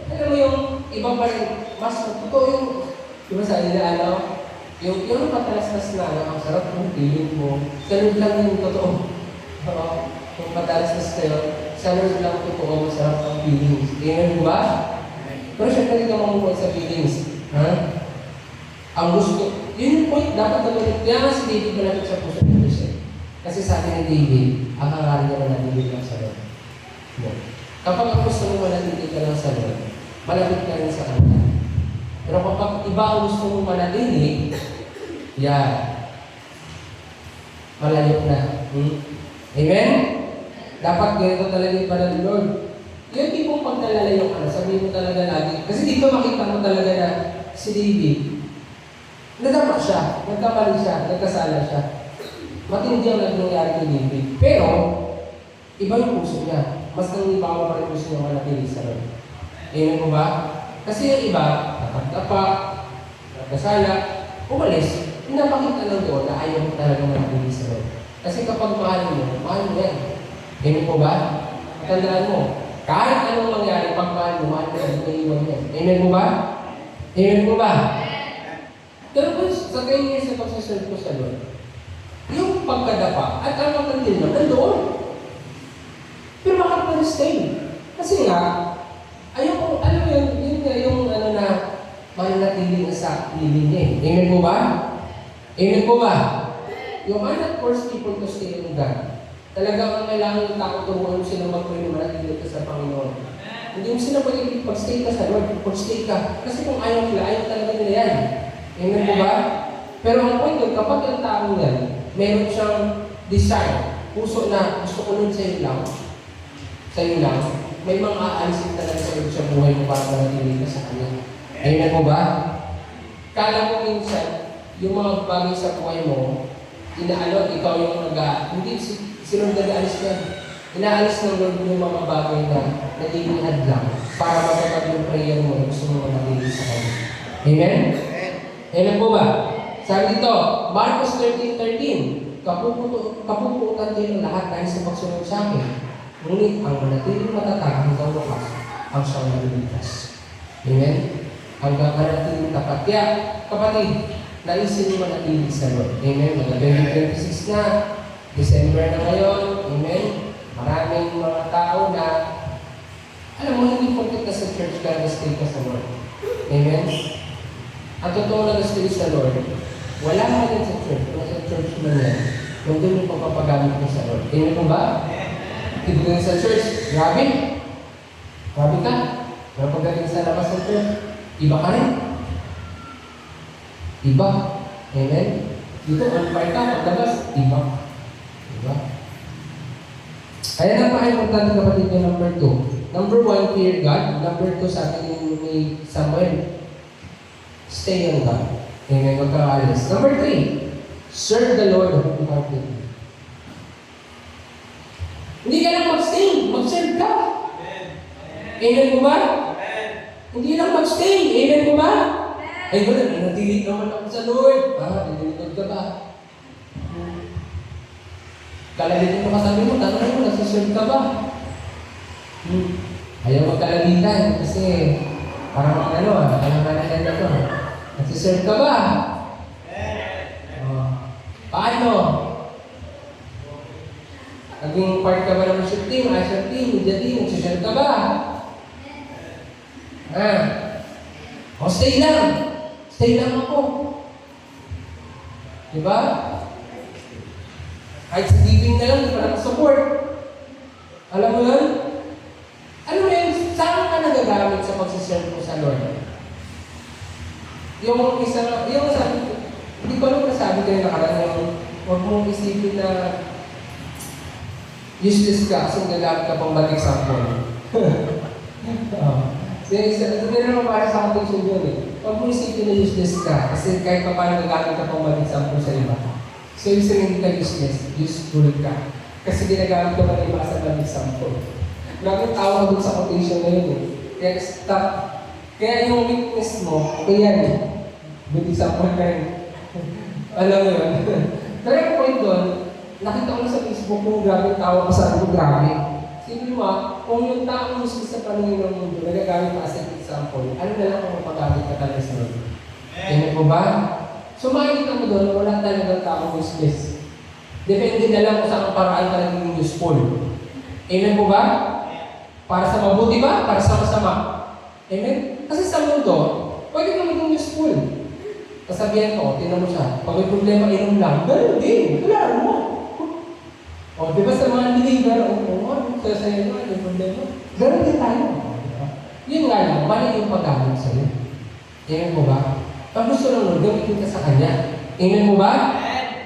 Alam mo yung iba pa rin, mas totoo yung, di ba sa nila ano, yung patalastas na, ang sarap ng piling mo, ganun lang yung totoo. Oo. Kung patalastas kayo, sa Lord lang totoo, masarap ang feelings. Amen ba? Pero syempre hindi ka mamumuhay sa feelings. Ha? Ang gusto, yun yung point, dapat naman. Kaya nga si David malapit sa puso ng Diyos eh. Kasi sabi ni David, ang hangarin niya manatili lang sa Lord. No. Kapag ang gusto mo manatili ka lang sa Lord, malapit ka rin sa Kanya. Pero kapag iba ang gusto mo manatili, yan, malayo na. Amen? Dapat ganito talaga yung para ng Lord. Yung tipong pag nalalayo ka na, sabihin mo talaga lagi. Kasi dito makita mo talaga na si David, nadama siya, nagkamali siya, nagkasala siya. Matindi ang nangyari kay David. Pero, iba yung puso niya. Mas nangibawa pa rin puso niya manatili sa Lord. Amen mo ba? Kasi yung iba, nakagdapa, nagkasala, umalis, pinapakita lang doon na ayaw mo talaga manatili sa Lord. Kasi kapag mahal mo yan. Amen po ba? Tandaan mo, kahit anong mangyari, pag mahal mo yan, may iwan yan. Amen po ba? Amen po ba? Pero kung sa ganyan sa pagsaserve ko sa Lord, yung pagkadapa at ang pagkantil mo, nandoon. Pero bakit pa stay? Kasi nga, ayoko, alam mo yun nga yung ano na, mananatili na sa living niya. Amen po ba? Amen po ba? You are not force people to stay in God. Talagang ang kailangan ng tao turuan mo sila mag-pray na manatili ka sa Panginoon. Hindi mo sila pwede pag-stay ka sa Lord, pag-stay ka. Kasi kung ayaw nila, ayaw talaga nila yan. Amen po ba? Pero ang point doon, kapag ang tao yan, meron siyang desire, puso na gusto ko nun sa'yo lang, may mga aalisin talaga sa buhay mo para manatili ka sa Kanya. Amen po ba? Kala mo minsan, yung mga bagay sa buhay mo, ikaw yung hindi sino nag-aalis yan. Inaalis ng Lord yung mga bagay na nagigihad lang para mapapag yung prayer mo na gusto mo manatili sa Kanya. Amen? Amen po ba? Sabi dito, Marcos 13:13, kapuputan din ang lahat dahil sa pagsunod sa akin. Ngunit ang manatiling matatag hanggang wakas ang siyang naliligtas. Amen? Hanggang manatiling tapat. Kaya, kapatid, naisin mo manatili sa Lord. Amen? Mga 2026 na, December na ngayon, amen? Maraming mga tao na, alam mo, hindi punta ka sa church ka, nag-stay ka sa Lord. Amen? Ang totoo na nag-stay sa Lord, wala ka din sa church, kung sa church mo yan, kung doon yung pagpapagamit mo sa Lord. Amen po ba? Hindi ka sa church, grabe. Grabe ka. Pero pagdating sa labas ng church, iba ka rin. Iba. Amen? Dito, on fire ka, paglabas, iba. Diba? Kaya napaka-importante kapatid yung number 2. Number 1, fear God. Number 2, sa atin ni Samuel, stay on God. Amen, magkakalis. Number 3, serve the Lord wholeheartedly. Hindi ka lang mag-stay, mag-serve ka. Amen mo ba? Hindi lang mag-stay. Amen mo ba? Ay, wala, natili naman ako sa Lord. Nililingkod ka ba? Kalabitin mo katabi mo, tanong mo, nagsiserve ka ba? Ayaw magkalabitan kasi parang kailangan na ito. Nagsiserve ka ba? Paano? Naging part ka ba ng worship team, usher team, media team, nagsiserve ka ba? Stay lang. Stay lang ako. Diba? Kahit sa giving na lang, di pa nakasupport. Alam mo yun? Alam mo yun, saan ka nagagamit sa pagsiserve mo sa Lord? Yung sabi ko, hindi ko alam na sabi kayo nakaraan yung huwag mong isipin na Useless ka kasi gagamit ka pang bad example. Hindi naman para sa quotation yun eh. Huwag mo isipin na useless ka kasi kahit pa paano gagamit ka pang bad example sa iba. So, yung hindi ka useless, useful ka. Kasi ginagamit ka pa ng iba sa bad example. Bakit tawa ko dun sa quotation na yun eh. Kaya stop. Kaya yung weakness mo, okay yan eh. Bad example ka rin. Alam mo yun. Pero yung point doon, nakita ko na sa Facebook kung grabe tawa ko sa ano, grabe. Sino mo, kung yung taong useless sa paningin ng mundo, nagagamit pa as an example, ano na lang kung mapagamit ka talaga sa mundo? Tingnan mo ba? So makikita mo doon, wala talagang taong useless. Depende na lang kung saan ang paraan ka naging useful. Amen po ba? Para sa mabuti ba? Para sa masama? Amen? Kasi sa mundo, pwede ka maging useful. Kasabihan ko, tinan mo siya, pag may problema, inom lang. Ganun din, wala mo. O, di ba sa mga believer, sa'yo naman, yung problema. Ganun din tayo. Yun nga lang, mali yung paggamit sa'yo. Amen mo ba? Pag gusto lang nun, gamitin ka sa Kanya. Amen mo ba?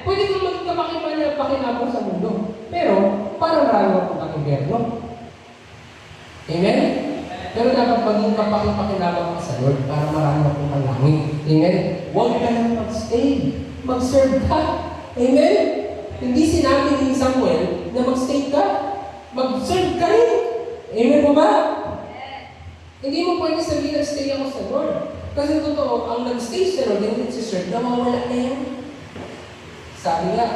Pwede kang magkapakinabang sa mundo. Pero, parang marami akong kakiberno. Amen? Pero dapat maging kapakipakinabang ka sa Lord para marami akong kalangin. Amen? Huwag ka lang mag-stay. Mag-serve ka. Amen? Hindi sinabi ni Samuel na mag-stay ka. Mag-serve ka rin. Amen mo ba? Hindi mo pwede sabihin na stay ako sa Lord. Kasi totoo, ang nag-stay sa Lord, hindi si serve, nawawala na yan. Sabi nga,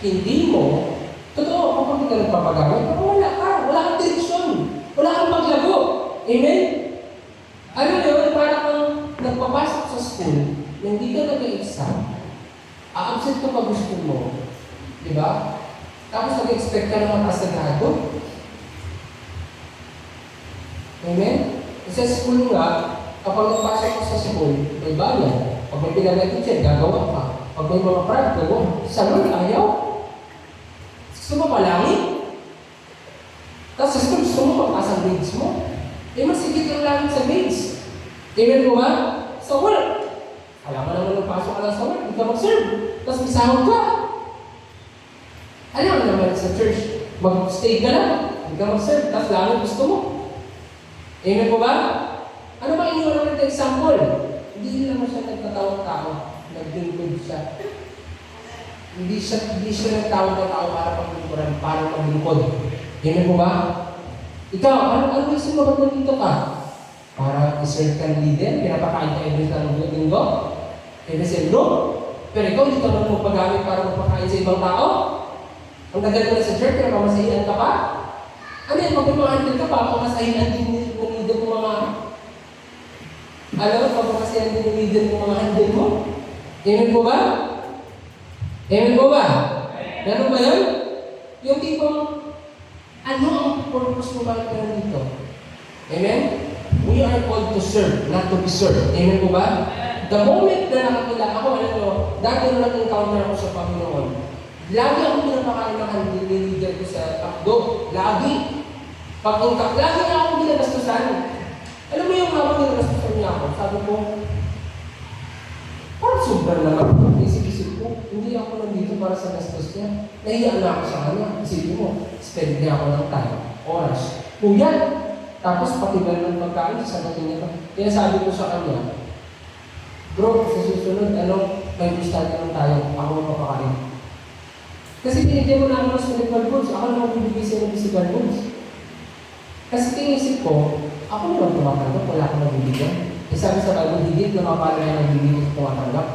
hindi mo, totoo, kapag hindi ka nagpapagamit, wala ka. Wala kang direksyon. Wala kang maglago. Amen? Ano yun? Para kang nagpapasok sa school, na hindi ka nag-exam, a-absent ka pa gusto mo. Diba? Tapos nag-expect ka na mataas na grado. Amen? Sa school nga, kapag nagpasok ka sa school, may bayan. Pag may pinag-teacher, gagawa ka. Pag may mga pride, gagawa. Sa Lord, ayaw. Gusto mo palangin? Tapos sa school, gusto mo magpass ang grades mo. Mas sigit ang langit sa grades. Amen mo ba? Sa work. Alam mo naman nagpasok ka lang sa work, hindi ka mag-serve. Tapos may sahod ka. Alam mo naman sa church, mag-stay ka lang, hindi ka mag-serve, tapos langit gusto mo. Amen po ba? Ano ba iniwan naman ito example? Hindi naman siya nagtatawang tao, naglingkod siya. Hindi siya nagtawag na tao para paglingkuran, para maglingkod. Amen po ba? Ikaw, ano gusto mo ba't nandito ka? Para i-serve ka ng leader, pinapakain ka every linggo? Every sendo? Pero ikaw, hindi ka naman magpagamit para magpakain sa ibang tao? Ang tagal mo na sa church, pinapamasahihan ka pa? Ano yan, magpapakain ka pa, pamasahihan din ng leader mo mga... Alam mo, pagpapasihan din ng leader mo mga handle mo? Amen po ba? Amen po ba? Meron ba yun? Yung tipong, ano ang purpose mo bakit ka dito? Amen? We are called to serve, not to be served. Amen po ba? The moment na nakakilala ako, alam mo, dati nung nag-encounter ako sa Panginoon, lagi ako pinapakain ng leader ko sa takdo. Lagi. Lagi na ako ginagastusan. Alam mo yung habang ginagastusan niya ako, sabi ko, parang sobrang naman. Isip-isip ko, hindi ako nandito para sa gastos niya. Nahiya na ako sa kanya. Isipin mo, spend niya ako ng time, oras. Kung yan, tapos pati ba ng pagkain, sasagutin niya pa. Kaya sabi ko sa kanya, bro, sa susunod, may gusto naman tayo, ako magpapakain. Kasi tinigyan mo na ako ng spiritual goods, ako naman bibigay sa'yo ng physical goods. Kasi tinisip ko, ako naman tumatanggap, wala akong nabibigyan. Sabi sa Bible, higit na mapala na nabibigyan sa tumatanggap.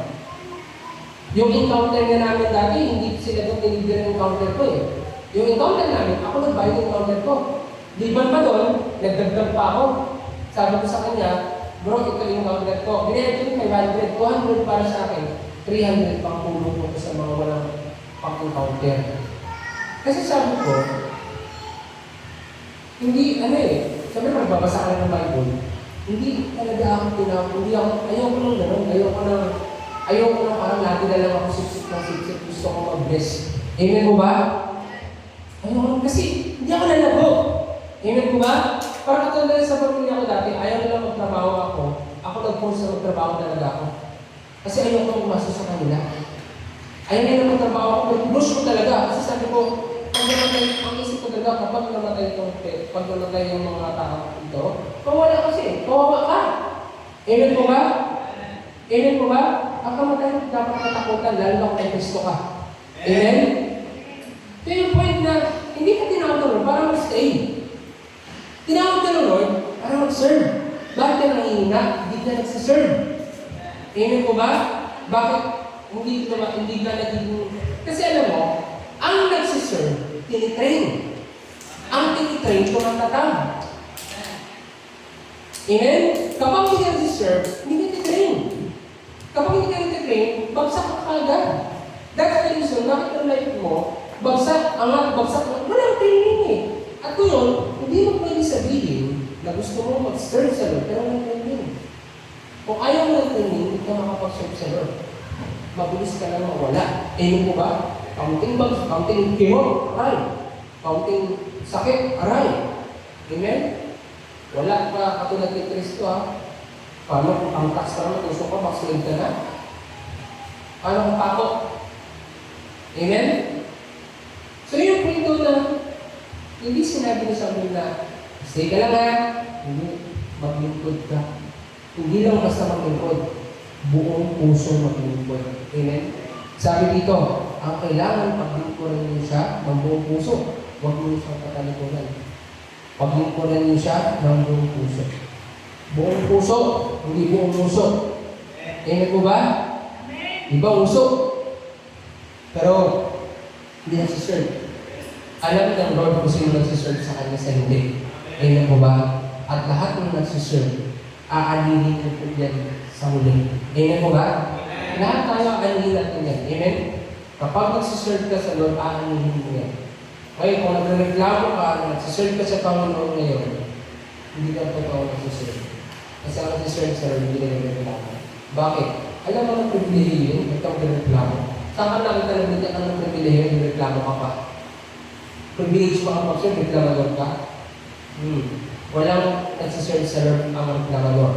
Yung encounter na namin dati, hindi sila itong tinigyan ng encounter ko eh. Yung encounter namin, ako nagbayad ng encounter ko. Liban pa doon, nagdagdag pa ako. Sabi ko sa kanya, bro, ito yung encounter ko. Binayad ko yung 500, 200 para sa akin, 300 pang tulong ko sa mga walang pang-encounter. Kasi sabi ko, hindi, sabi ko, magbabasa ka ng Bible, hindi talaga ako ayaw ko nang gano'n, ayaw ko nang parang lagi na lang ako siksik, gusto ko mag-bless. Amen mo ba? Ayaw ko kasi hindi ako lalago. Amen mo ba? Parang ito na sa pamilya ko dati, ayaw nila magtrabaho ako nag-force na magtrabaho talaga ako. Kasi ayaw ko umasok sa kanila. Ayaw nila magtrabaho ako, nag-push ko talaga. Kasi sabi ko, ang isip ko talaga kapag pag namatay yung mga tao ito, kawala kasi, kawawa ka. Amen po ba? Amen po ba? Ang kamatay, dapat katakutan, lalo na kung may Kristo ka. Amen? Ito yung point na, hindi ka tinawag ng Lord para mag-stay. Tinawag ka ng Lord para mag-serve. Bakit ka nangihina? Hindi ka nagsiserve. Amen po ba? Bakit hindi ka naging... Kasi alam mo, ang nagsiserve, tinitrain. Ang tinitrain, tumatatag. Amen? Kapag hindi ka nagsiserve, hindi ka tinitrain. Kapag hindi ka nagtitrain, bagsak ka kagad. That's the reason, bakit ang life mo, bagsak, angat, bagsak, walang training eh. At yun, hindi mo pwede sabihin na gusto mo mag-serve sa Lord, pero walang training. Kung ayaw mo ng training, hindi ka makapag-serve sa Lord. Mabilis ka lang mawala. Amen po ba? Kaunting bags, kaunting kimo, aray. Kaunting sakit, aray. Amen? Wala pa katulad ni Kristo ha. Paano kung ang tax ka naman, usok ka, backslide ka na? Paano kung pako? Amen? So yung punto na, hindi sinabi ni Samuel na, stay ka lang ha, hindi, maglingkod ka. Hindi lang basta maglingkod, buong puso maglingkod. Amen? Sabi dito, ang kailangan paglingkuran niyo siya ng buong puso. Huwag niyo siyang katalikuran. Paglingkuran niyo siya ng buong puso. Buong puso, hindi buong puso. Amen po ba? Iba uso. Pero, hindi nagsiserve. Alam ng Lord kung sino nagsiserve sa kanya sa hindi. Amen po ba? At lahat ng nagsiserve, aanihin ko yan sa huli. Amen po ba? Lahat tayo aanihin natin yan. Amen? Kapag nagsiserve ka sa Lord, aanihin mo yan. Okay, kung nagreklamo ka, nagsiserve ka sa Panginoon ngayon, hindi ka totoo nagsiserve. Kasi ang nagsiserve sa Lord, hindi ka nagreklamo. Bakit? Alam mo ng pribilehiyo yun, ikaw nagreklamo. Saan ka nakita na hindi ka ng pribilehiyo, nagreklamo ka pa? Privilege mo ang mag-serve, reklamador ka? Walang nagsiserve sa Lord ang reklamador.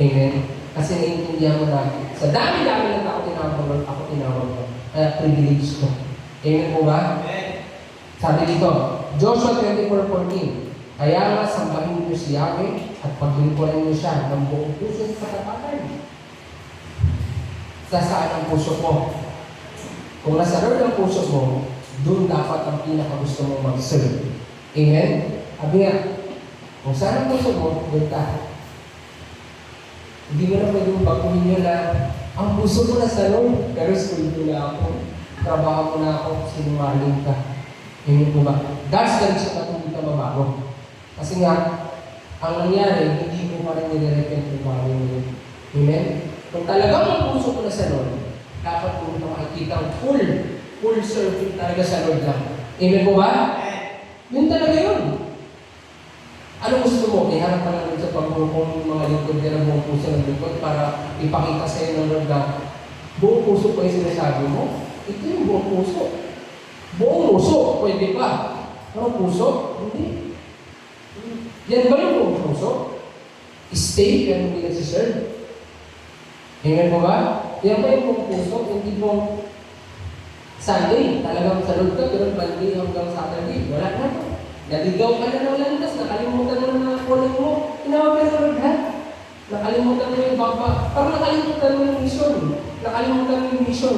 Amen? Kasi naiintindihan mo na, sa dami-dami ng tao tinawag ng Lord, ako tinawag mo. Kaya privilege ko. Amen po ba? Sabi dito, Joshua 24:14, kaya nga sambahin niyo si Yahweh at paglingkuran niyo siya ng buong puso at katapatan. Sa saan ang puso mo? Kung nasa Lord ang puso mo, doon dapat ang pinakagusto mo mag-serve. Amen? Sabi nga, kung saan ang puso mo, doon ka. Hindi mo na pwedeng baguhin nyo na ang puso mo na sa Lord, pero school mo na ako, trabaho mo na ako, sinungaling ka. Amen po ba? God's the reason na hindi ka mabago. Kasi nga, ang nangyari, hindi mo pa rin nire-repent kung bago mo. Amen? Kung talagang ang puso mo na sa Lord, dapat mo na makikita full serving talaga sa Lord lang. Amen po ba? Yun talaga yun. Ano gusto mo? Iharap ka lang sa pagmumukong mga lingkod ka ng buong puso ng lingkod para ipakita sa iyo ng Lord na buong puso po yung sinasabi mo. Ito yung buong puso. Buong puso, pwede pa. Pero puso? Hindi. Yan ba yung buong puso? Stay, yan hindi nagsiserve. Amen po ba? Yan ba yung buong puso? Hindi buong Sunday, talagang sa Lord ka, pero Monday hanggang Saturday, wala na to. Naligaw ka na ng landas, nakalimutan mo na calling mo. Tinawag ka ng Lord ha? Nakalimutan mo yung baba. Parang nakalimutan mo yung mission. Nakalimutan mo yung mission.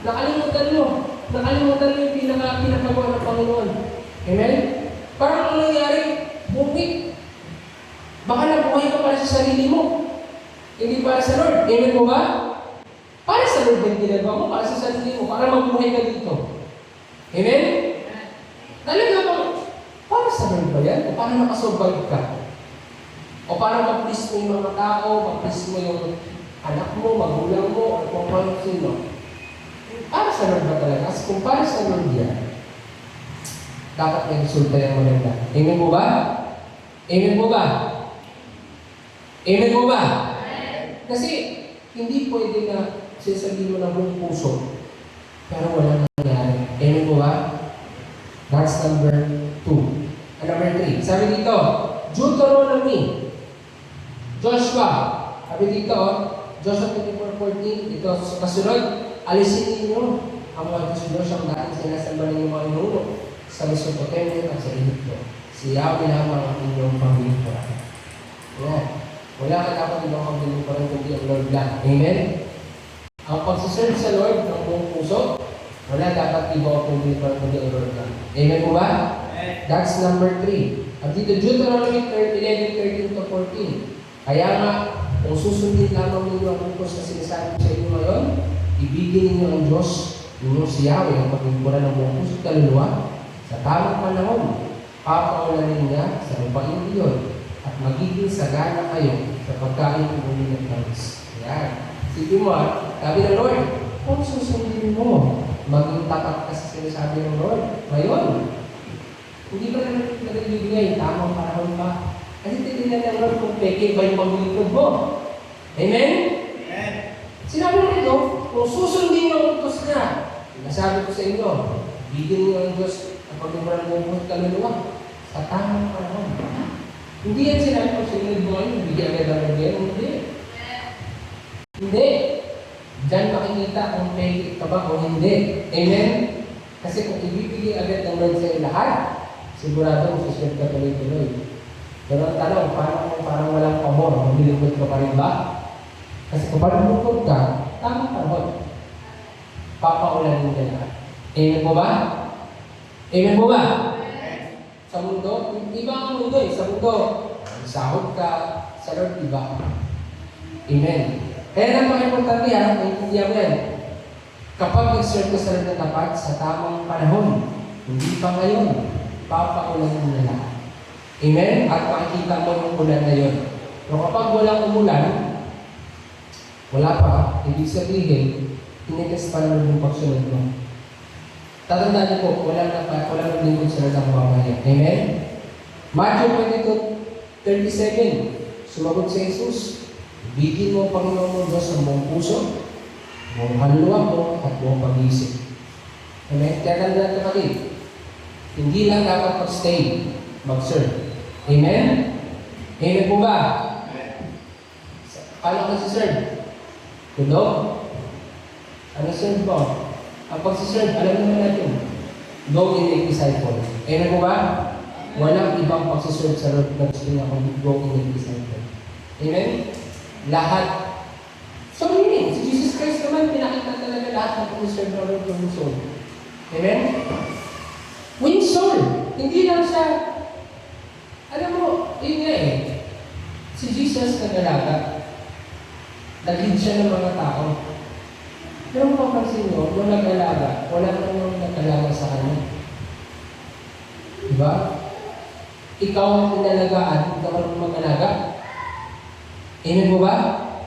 Nakalimutan mo yung pinakagawa ng Panginoon. Amen? Parang ang nangyari, bukit. Baka nabuhay ka para sa sarili mo. Hindi para sa Lord. Amen mo ba? Para sa Lord yung ginagawa mo, para sa sarili mo, para mabuhay ka dito. Amen? Talaga bang, para sa Lord ba yan? O para makasurvive ka? O para mag-please mo yung mga tao, mag-please mo yung anak mo, magulang mo, o kung paano sino? Para sa Lord ba talaga? Kasi kung para sa Lord yan, dapat may resulta yung maganda. Amen po ba? Amen po ba? Amen po ba? Kasi hindi pwede na sasabihin mo ng buong puso, pero walang nangyari. Amen po ba? That's number 2. And number 3. Sabi dito, Deuteronomy. Joshua. Sabi dito, Joshua 24:14. Ito, kasunod, alisin ninyo ang mga Diyos ang dating sinasamba ng mga inuno. sa Mesopotamia at sa Egypto. Si Yahweh lamang ang inyong paglilingkuran. Yan. Wala ka dapat ibang paglilingkuran kundi ang Lord lang. Amen? Ang pagsiserve sa Lord ng buong puso, wala dapat ibang paglilingkuran kundi ang Lord lang. Amen po ba? That's number 3. At dito, Deuteronomy 11:13 to 14. Kaya nga, kung susundin lamang ninyo ang utos na sinasabi sa inyo ngayon, ibigin ninyo ang Diyos, ninyo si Yahweh, ang paglingkuran ng buong puso at kaluluwa, sa tamang panahon, papaulanin niya sa lupain iyon, at magiging sagana kayo sa pagkain ng bumili ng tamis. Yan. Sige mo, sabi ng Lord, kung susundin mo, maging tapat ka sa sinasabi ng Lord, ngayon, hindi ka na nagbibigay, tamang panahon pa. Kasi titignan ng Lord kung peke ba yung paglingkod mo. Amen? Amen. Sinabi mo ito, kung susundin mo ang utos na, nasabi ko sa inyo, bigyan niyo ang Diyos ang paglingkuran ng buong kaluluwa sa tamang panahon. Hindi yan sinabi ko sa inyo, bigyan agad ang bigyan. Hindi. Hindi. Diyan makikita kung peke ka ba o hindi. Amen? Kasi kung ibibigay agad ng Lord sa iyo lahat, sigurado magsusunod ka tuloy-tuloy. Pero ang tanong, parang walang pamor, maglilingkod ka pa rin ba? Kasi kapag maglilingkod ka, tamang panahon. Papaulanin ka na. Amen po ba? Amen po ba? Sa mundo, iba ang mundo eh. Sa mundo, sahod ka, sa Lord, iba. Amen. Kaya napaka-importante ha, naiintindihan mo yan. Kapag nag-serve ka sa Lord na tapat sa tamang panahon, hindi pa ngayon, papaulanin mo na lahat. Amen? At makikita mo yung ulan na yun. Pero kapag walang umulan, wala pa, ibig sabihin, tinitis pa naman yung pagsunod mo. Tatandaan niyo po, walang naglingkod sa Lord ang mamaya. Amen? Matthew 22:37, sumagot si Jesus, bigin mo ang Panginoon mo Diyos ang buong puso, buong kaluluwa mo, at buong pag-iisip. Amen? Kaya tandaan ka kapatid, hindi lang dapat mag-stay, mag-serve. Amen? Amen po ba? Paano ka si-serve? Tulog? Ano serve mo? Ang pag-serve, alam naman natin, go and make disciple. Amen po ba? Walang ibang pag-serve sa Lord na gusto niya kung go and make disciple. Amen? Lahat. So meaning, si Jesus Christ naman, pinakita talaga lahat ng pag-serve ng Lord ng soul. Amen? Win soul. Hindi lang siya. Alam mo, yun nga eh, si Jesus nag-alaga. Nag-lead siya ng mga tao. Pero mapapansin nyo, nung nag-alaga, wala namang nag-alaga sa kanya. Diba? Ikaw ang inalagaan, ikaw ang mag-alaga. Amen mo ba?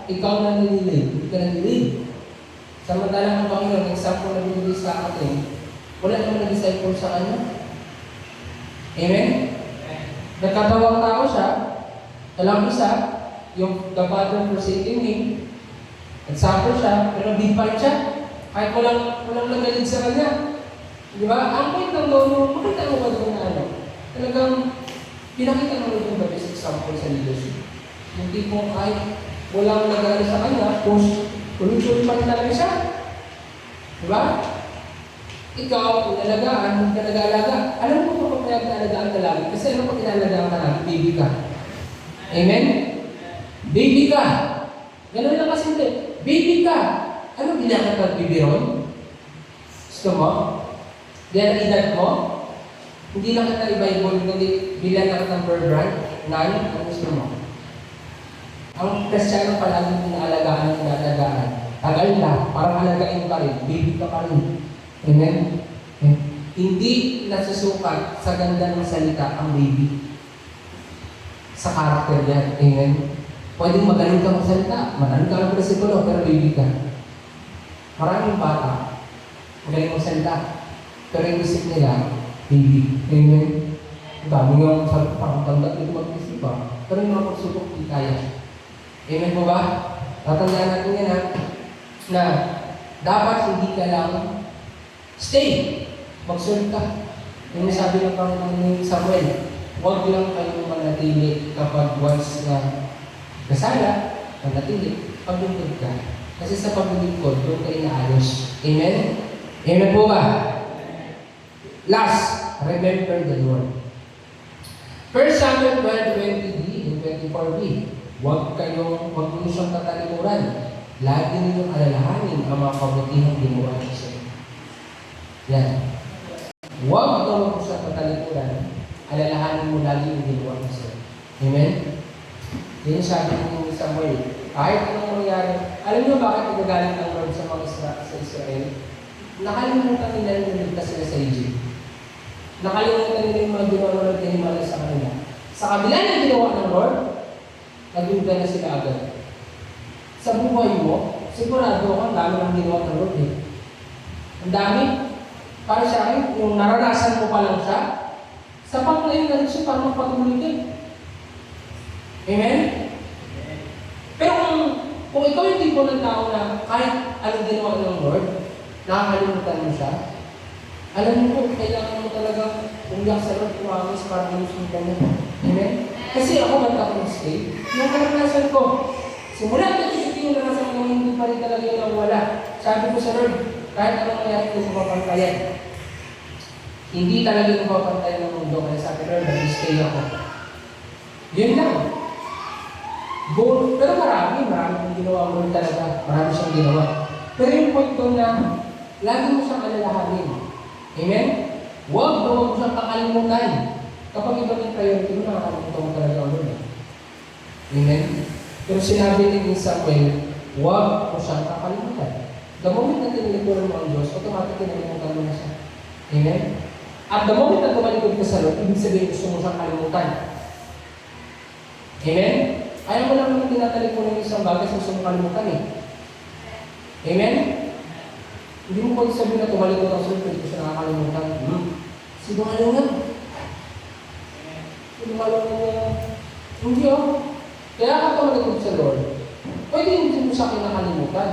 Ikaw na nililid, hindi ka nililid. Samantalang ang Panginoon, example na binigay sa atin, wala namang nag-disciple sa kanya. Amen? Nagkatawang tao siya, alam isa, yung the father forsaking him, nagsuffer siya, pero di pa rin siya. Kahit walang nagalit sa kanya. Di ba? Ang point ng doon mo, makita mo ba doon na ano? Talagang, pinakita mo doon the best example sa leadership. Yung tipong kahit walang nagalit sa kanya, tuloy-tuloy pa rin talaga siya. Di ba? Ikaw, inalagaan, hindi ka nag-aalaga. Alam mo kung kaya inalagaan ka lagi? Kasi ano kung inalagaan ka lagi? Baby ka. Amen? Baby ka. Ganun lang kasi hindi. Baby ka. Ano ginagawa ka bibiron? Gusto mo? Diyan ang edad mo? Hindi lang kita i-Bible, kundi bilang ka ng bird brand. Nine, ang gusto mo? Ang Kristiyano palagi inaalagaan. Tagal na, parang alagain pa rin. Baby ka pa rin. Amen? Hindi nasusukat sa ganda ng salita ang baby. Sa karakter yan. Amen? Pwedeng magaling ka magsalita. Magaling ka ng presikulo, pero baby ka. Maraming bata, magaling magsalita. Pero yung isip nila, baby. Amen? Ang dami nga magsalita, parang tanda dito mag-isip pa. Pero yung mga pagsubok, hindi kaya. Amen po ba? Tatandaan natin yan na dapat hindi ka lang stay. Mag-serve ka. Yung sabi ng Panginoon ni Samuel, huwag lang kayong manatili kapag once na kasala, manatili, paglingkod ka. Kasi sa paglingkod, doon ka inaayos. Amen? Amen po ba? Last, remember the Lord. 1 Samuel 12:20b and 24b. Huwag niyo siyang tatalimuran. Lagi ninyong alalahanin ang mga kabutihang ginawa niya sa inyo. Yan. Huwag mo siyang tatalimuran. Alalahanin mo lagi yung ginawa niya sa inyo. Amen? Yan yung sabi ni Samuel. Kahit anong mangyari, alam niyo bakit nagagalit ang Lord sa mga sa Israel? Nakalimutan nila yung niligtas sila sa Egypt. Nakalimutan nila yung mga ginawa ng tinimala sa kanila. Sa kabila ng ginawa ng Lord, nagduda na sila agad. Sa buhay mo, sigurado kang dami ng ginawa ng Lord eh. Ang dami. Para sa akin, yung naranasan mo pa lang siya, sapat na yun na rin siya para magpatuloy din. Amen? Pero kung ikaw yung tipo ng tao na kahit anong ginawa ng Lord, nakakalimutan mo siya, alam mo, kailangan mo talaga umiyak sa Lord, kumangis para malusin ka niya. Amen? Kasi ako ba't ako stay? Yung karanasan ko, simula na yung naranasan ko, hindi pa rin talaga yung nawala. Sabi ko sa Lord, kahit anong nangyari ko sa mapantayan, hindi talaga yung mapantayan ng mundo. Kaya sabi ko, Lord, nag-stay ako. Yun lang. Pero marami yung ginawa mo talaga. Marami siyang ginawa. Pero yung point ko na, lagi mo siyang alalahanin. Amen? Huwag mo siyang kakalimutan. Kapag iba yung priority mo, nakakalimutan mo talaga ang Lord. Amen? Pero sinabi ni Samuel, huwag mo siyang kakalimutan. The moment na tinilikuran mo ang Diyos, automatic tinilimutan mo na siya. Amen? At the moment na tumalikod ka sa Lord, ibig sabihin gusto mo siyang kalimutan. Amen? Ayaw mo lang naman tinatalikuran ng isang bagay sa gusto mong kalimutan eh. Amen? Hindi mo pwede sabihin na tumalikod ang Lord, hindi ko siya nakakalimutan. Sinungalingan. Sinungalingan. Hindi ako. Kaya ka tumalikod sa Lord, pwede hindi mo siya kinakalimutan.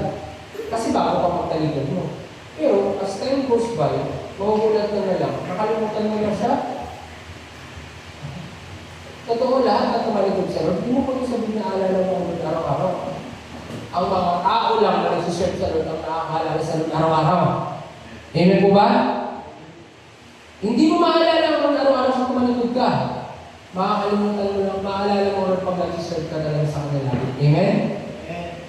Kasi bago ka magtalikod mo. Pero as time goes by, mahuhulat na lang, nakalimutan mo na siya. Totoo lahat na tumalikod sa Lord, hindi mo pwede sabihin na alala mo ang Lord araw-araw. Ang mga tao lang na nagsiserve sa Lord ang nakakaalala sa Lord araw-araw. Amen po ba? Hindi mo maalala ang Lord araw-araw sa tumalikod ka. Makakalimutan mo lang, maalala mo Lord pag nagsiserve ka talaga sa kanila. Amen?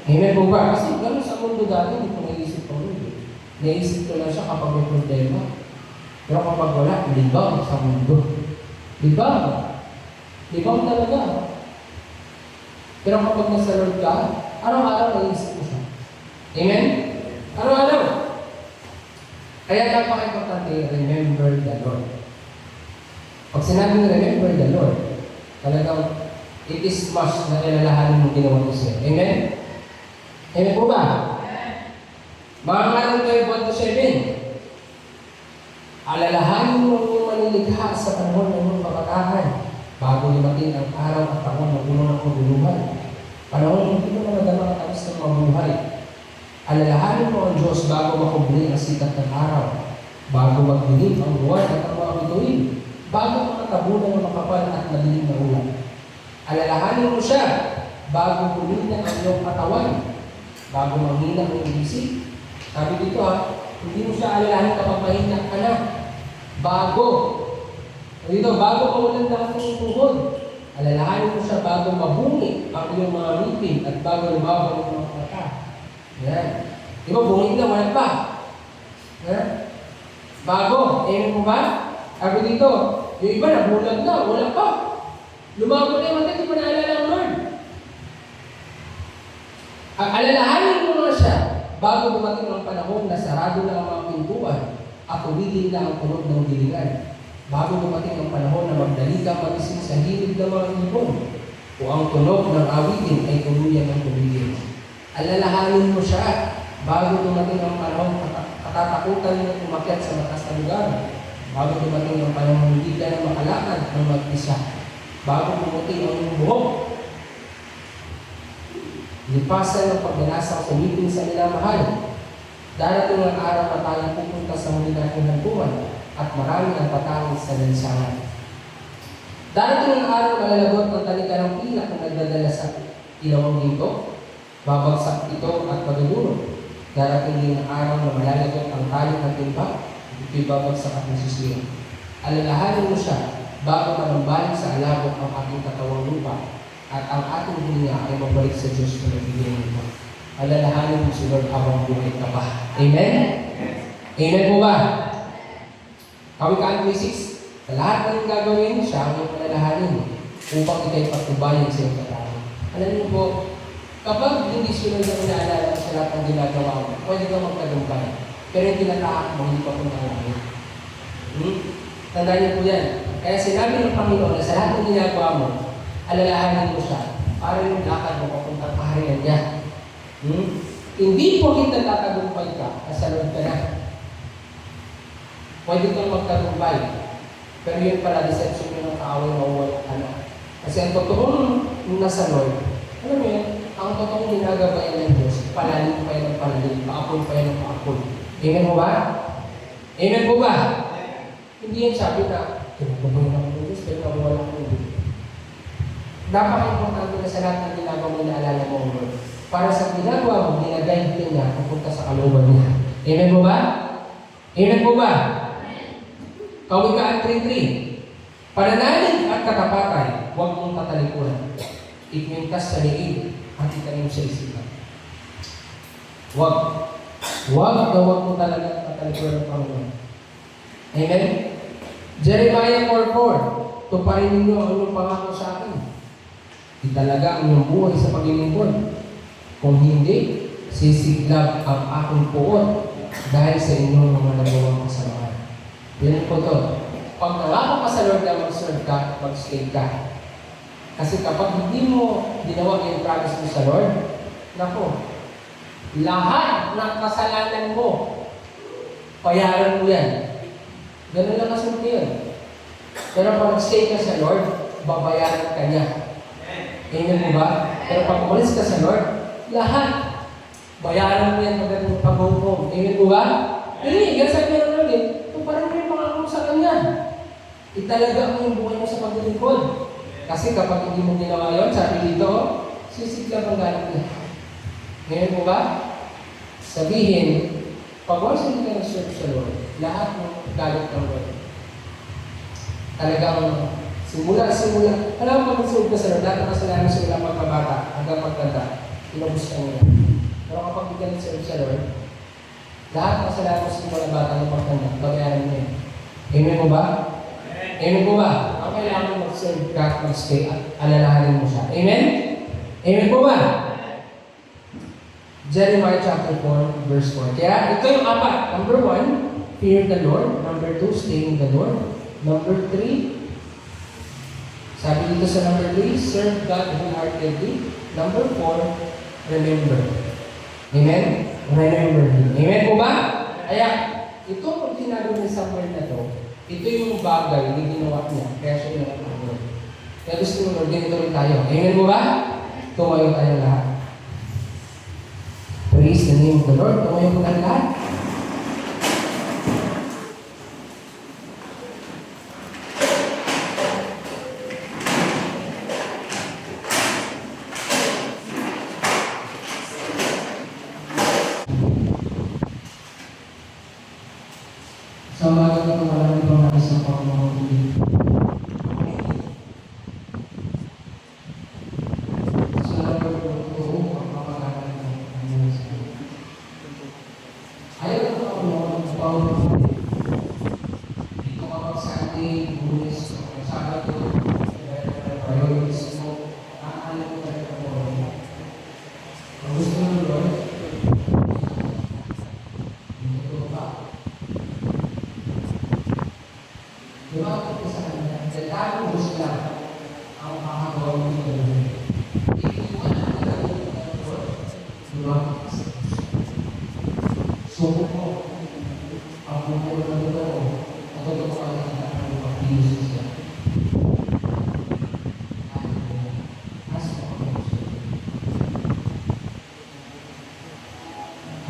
Amen po ba? Kasi gano'n sa mundo dati, hindi ko naisip ko Lord. Naisip ko lang siya kapag may problema. Pero kapag wala, libang sa mundo. Libang. Libang talaga. Pero kapag nasa Lord ka, araw-araw naisip mo siya. Amen? Araw-araw. Kaya napaka-importante, remember the Lord. Pag sinabing remember the Lord, talagang it is must na ilalahanin mo ginawa mo siya. Amen? Amen po ba? Mga kanang 12:7, alalahanin mo yung manilikha sa panahon ng iyong pagkakahan bago lumating ang araw at taon ng unang kaguluhan. Panahon hindi mo na madama at tapos ng mabuhay. Alalahanin mo ang Diyos bago makubli ang sikat ng araw, bago magdilim ang buwan at ang mga bituin, bago makatabunan ng makapal at madilim na ulan. Alalahanin mo siya bago kumina ang iyong katawan, bago manghina ang iyong isip. Sabi dito hindi mo siya alalahanin kapag mahina ka na. Bago mawalan na ang iyong tuhod. Alalahanin mo siya bago mabungi ang iyong mga ngipin at bago lumaban ang mga mata. Yan. Di ba, bungit na, wala pa. Bago. Amen mo ba? Sabi dito, yung iba nabulag na, wala pa. Lumaban na yung mata, di pa naalala ang Lord. Alalahanin mo nga siya bago dumating ang panahon na sarado na ang mga pintuan at tumigil na ang tunog ng dilingan. Bago dumating ang panahon na magdali ka magising sa hilig ng mga ibon o ang tunog ng awitin ay tuluyan ng tumigil. Alalahanin mo siya bago dumating ang panahon katatakutan ng umakyat sa mataas na lugar. Bago dumating ang panahon hindi ka na makalakad ng mag-isa. Bago pumuti ang iyong buhok. Lipasan ng pagdanasa sa meeting sa minamahal. Darating ang araw na tayo pupunta sa huli nating hagbuman at marami ang patangis sa lansangan. Darating ang araw na lalagot ng tanika ng pilak na nagdadala sa ilawang ginto. Babagsak ito at madudurog. Darating din ang araw na malalagot ang tali ng timba. Ito'y babagsak at nasisira. Alalahanin mo siya bago manambalik sa alabok ang ating katawang lupa at ang ating hininga ay mabalik sa Diyos na nagbigay nito. Alalahanin mo si Lord habang buhay ka pa. Amen? Amen po ba? Kawikaan 3:6. Sa lahat ng gagawin, siya ang iyong alalahanin upang ikay pagtubayan sa iyong katawan. Alam niyo po, kapag hindi sunod ang inaalala sa lahat ng ginagawa mo, pwede kang magtagumpay. Pero yung tinatahak mo, hindi pa punta langit. Tandaan niyo po yan. Kaya sinabi ng Panginoon na sa lahat ng ginagawa mo, alalahanin mo siya para yung lakad mo papuntang kaharian niya. Hindi po kita tatagumpay ka, kasalod ka na. Pwede kang magtagumpay. Pero yun pala, deception yun ng kaaway, mawawala ka na. Kasi ang totoong nasa Lord, alam mo yun, ang totoong ginagabayan ng Diyos, palalim pa yun ng palalim, paapon pa yun ng paapon. Amen mo ba? Amen po ba? Hindi yan sabi na, kinagabayan ako ng Diyos, pero nawawala ko ng Diyos. Napaka-importante na sa lahat ng ginagawa mo, naalala mo, Lord. Para sa ginagawa mo, ginagayad ka niya, pupunta sa kalooban niya. Amen po ba? Amen po ba? Kawikaan 3:3. Pananalig at katapatan, huwag mong tatalikuran. Ikwintas sa liig at itanim sa isipan. Huwag mo talaga tatalikuran ng Panginoon. Amen? Jeremiah 4:4. Tuparin ninyo ang inyong pangako sa akin. Italaga ang inyong buhay sa paglilingkod. Kung hindi, sisiglab ang aking puot dahil sa inyong mga nagawang kasalanan. Yan po to. Pag nangako ka sa Lord na mag-serve ka, mag-stay ka. Kasi kapag hindi mo ginawa yung promise mo sa Lord, nako, lahat ng kasalanan mo, payaran mo yan. Ganun lang kasunod yun. Pero pag nag-stay ka sa Lord, babayaran ka niya. Amen mo ba? Pero pag umalis ka sa Lord, lahat, bayaran mo yan pagdating pag-home. Amen mo ba? Hindi, gansan meron lang din. Kung parang may pangako sa Kanya, italaga mo yung buhay mo sa paglilingkod. Kasi kapag hindi mo ginawa yun, sabi dito, sisiglab ang galit niya. Ngayon mo ba? Sabihin, pag once hindi ka nag-serve sa Lord, lahat mo galit ng Lord. Talagang simula. Alam mo, pag nag-serve ka sa Lord, lahat ng kasalanan sa ilang magkabata hanggang magtanda, inubos ka nila. Pero kapag hindi ka nag-serve sa Lord, lahat ng kasalanan sa ilang bata hanggang magtanda, babayaran mo yun. Amen mo ba? Amen po ba? Ang kailangan mag-serve ka, mag-stay at alalahanin mo siya. Amen? Amen po ba? Jeremiah chapter 4, verse 4. Kaya ito yung apat. Number 1, fear the Lord. Number 2, stay in the Lord. Number 3, sabi dito sa number 3, serve God wholeheartedly. Number 4, remember. Amen? Remember Him. Amen po ba? Kaya, ito kung sinabi ni Samuel na to, ito yung bagay na ginawa niya, kaya siya yung nakapagod. Kaya gusto mo, Lord, ganito rin tayo. Amen mo ba? Tumayo tayo lahat. Praise the name of the Lord. Tumayo po tayo lahat. Sa umaga na ito, walang ibang nais ng Panginoon ulit. Sa lahat ng ito, ang mapagana ng Panginoon sa iyo. Ayaw ng Panginoon ang Panginoon ulit. Dito kapag Sunday, Lunes, Sabado, priorities mo, aanin mo tayo ng Panginoon. Ang gusto ng Lord, dito pa. Lumapit ka sa Kanya, dahil mo sila ang makagawa mo ng gawin. Iiwan ang gagawin ng Lord, lumapit ka sa Diyos. Suko mo, ang buhay ng totoo, ang totoo ka lang ang pag-iisip siya.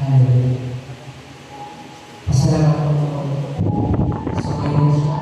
Hallelujah. Pasalamat ko sa Panginoon siya.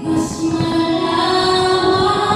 Mas malaman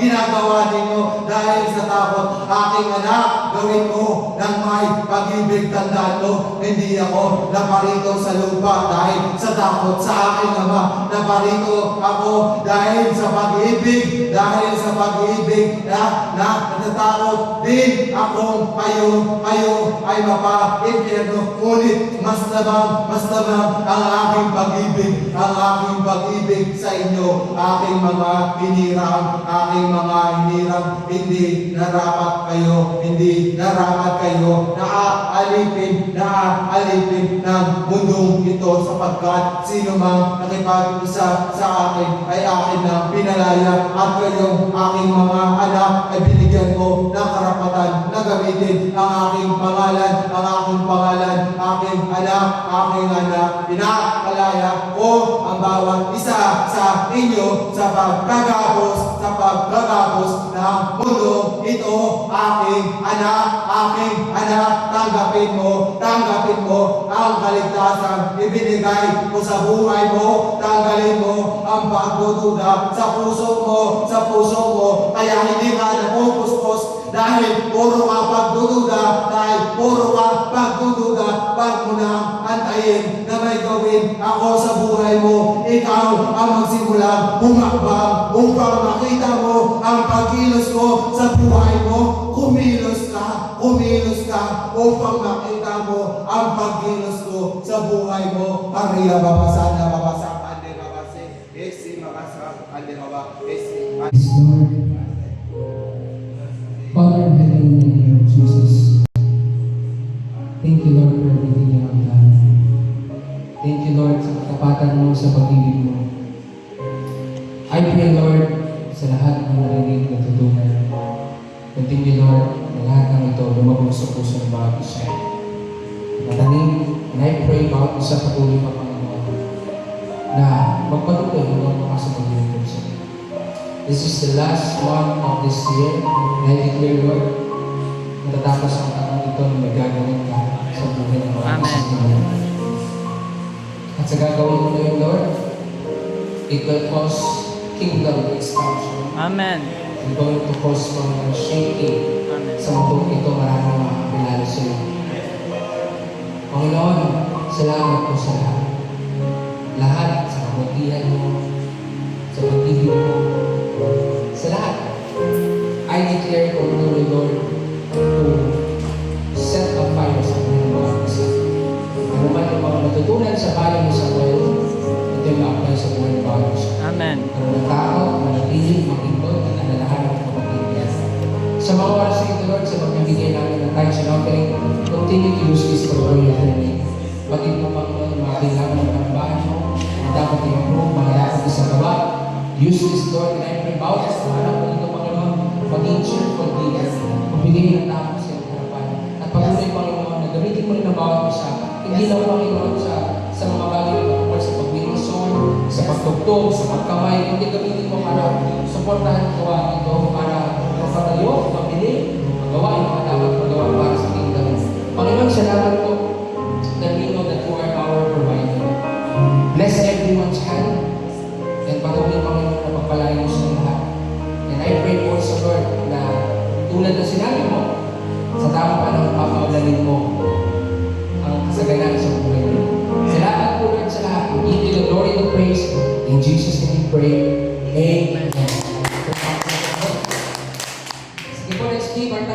Ginagawa ninyo dahil sa takot. Aking anak, gawin mo ng may pag-ibig. pag-ibig, tandaan mo, hindi ako naparito sa lupa dahil sa takot sa aking Ama. Naparito ako dahil sa pag-ibig, na natatakot din akong kayo ay mapa-impyerno. Ngunit mas labang ang aking pag-ibig sa inyo, aking mga hinirang, hindi narapat kayo naaalipin ng mundong ito, sapagkat sino mang nakipag-isa sa akin ay akin na pinalaya, at kayong aking mga anak ay binigyan ko ng karapatan na gamitin ang aking pangalan, aking anak, pinapalaya ko ang bawat isa sa inyo sa pagkagapos ng mundo ito. Aking anak, tanggapin mo ang kaligtasan ibinigay ko sa buhay mo. Tanggalin mo ang pagdududa sa puso mo, kaya hindi ka napupuspos dahil puro ka pagdududa. Wag mo na antayin na may gawin ako sa buhay mo. Ikaw ang magsimulang humakbang upang makita mo ang pagkilos ko sa buhay mo. Kumilos ka upang makita mo ang pagkilos ko sa buhay mo. Maria babasana babasak ande babase esi makasak ande baba esi. Father in heaven, in the name of Jesus, thank you, Lord, for everything you have done. Thank you, Lord, sa katapatan mo, sa pag-ibig mo. I pray, Lord, sa lahat ng narinig na tutunan. Continue, Lord, na lahat ng ito lumabog sa puso ng bawat isa. Matanim, and I pray, bawat isa patuloy pa, Panginoon, na magpatuloy hanggang makasabagin ko sa iyo. This is the last month of this year, and I declare, Lord, matatapos ang taong ito na magagawin ka sa buhay ng mga kasama. At sa gagawin mo na yun, Lord, it will cause kingdom expansion. Amen. It's going to cause mga shaking sa mundong ito, maraming makakilala sa iyo. Panginoon, salamat po sa lahat. Lahat sa kabutihan mo, sa pag-ibig mo, sa lahat. I declare continually, Lord, to set a fire sa mga isa. Ano man yung mga natutunan sa bayan mo sa ngayon, ito yung apply sa buhay ng bawat isa. Amen. Ang mga tao, manatiling, mag-ibig, at alalahan ng kapag-ibig. Sa mga oras na ito, Lord, sa pagbibigay namin ng tithes and offering, continue to use this for glory of your name. Pagin mo, Panginoon, mga kailangan ng karambahan mo, ang dapat i-improve, mga dapat isagawa. Use this, Lord, and I pray bawat sa anak mo dito, Panginoon, maging cheerful leaders, magbigay ng tapos sa iyong harapan. At patuloy, Panginoon, na gamitin mo rin ang bawat isa, hindi lang, Panginoon, sa mga bagay na kapag sa pag-winson, sa pagtugtog, sa pagkamay, hindi gamitin mo para supportahan ang gawa ito, para mapatayo, mabili, magawa yung mga dapat magawa para sa kingdom. Panginoon, salamat po that we know that you are our provider. Bless everyone's hand, and patuloy, Panginoon, na pagpalain mo sa lahat. And I pray also, Lord, na tulad na sinabi mo, sa tamang panahon, papaulanin mo ang kasaganan sa buhay mo. Salamat po, Lord, sa lahat. Give you the glory and the praise. In Jesus' name we pray. Amen. Sige po, let's keep our time.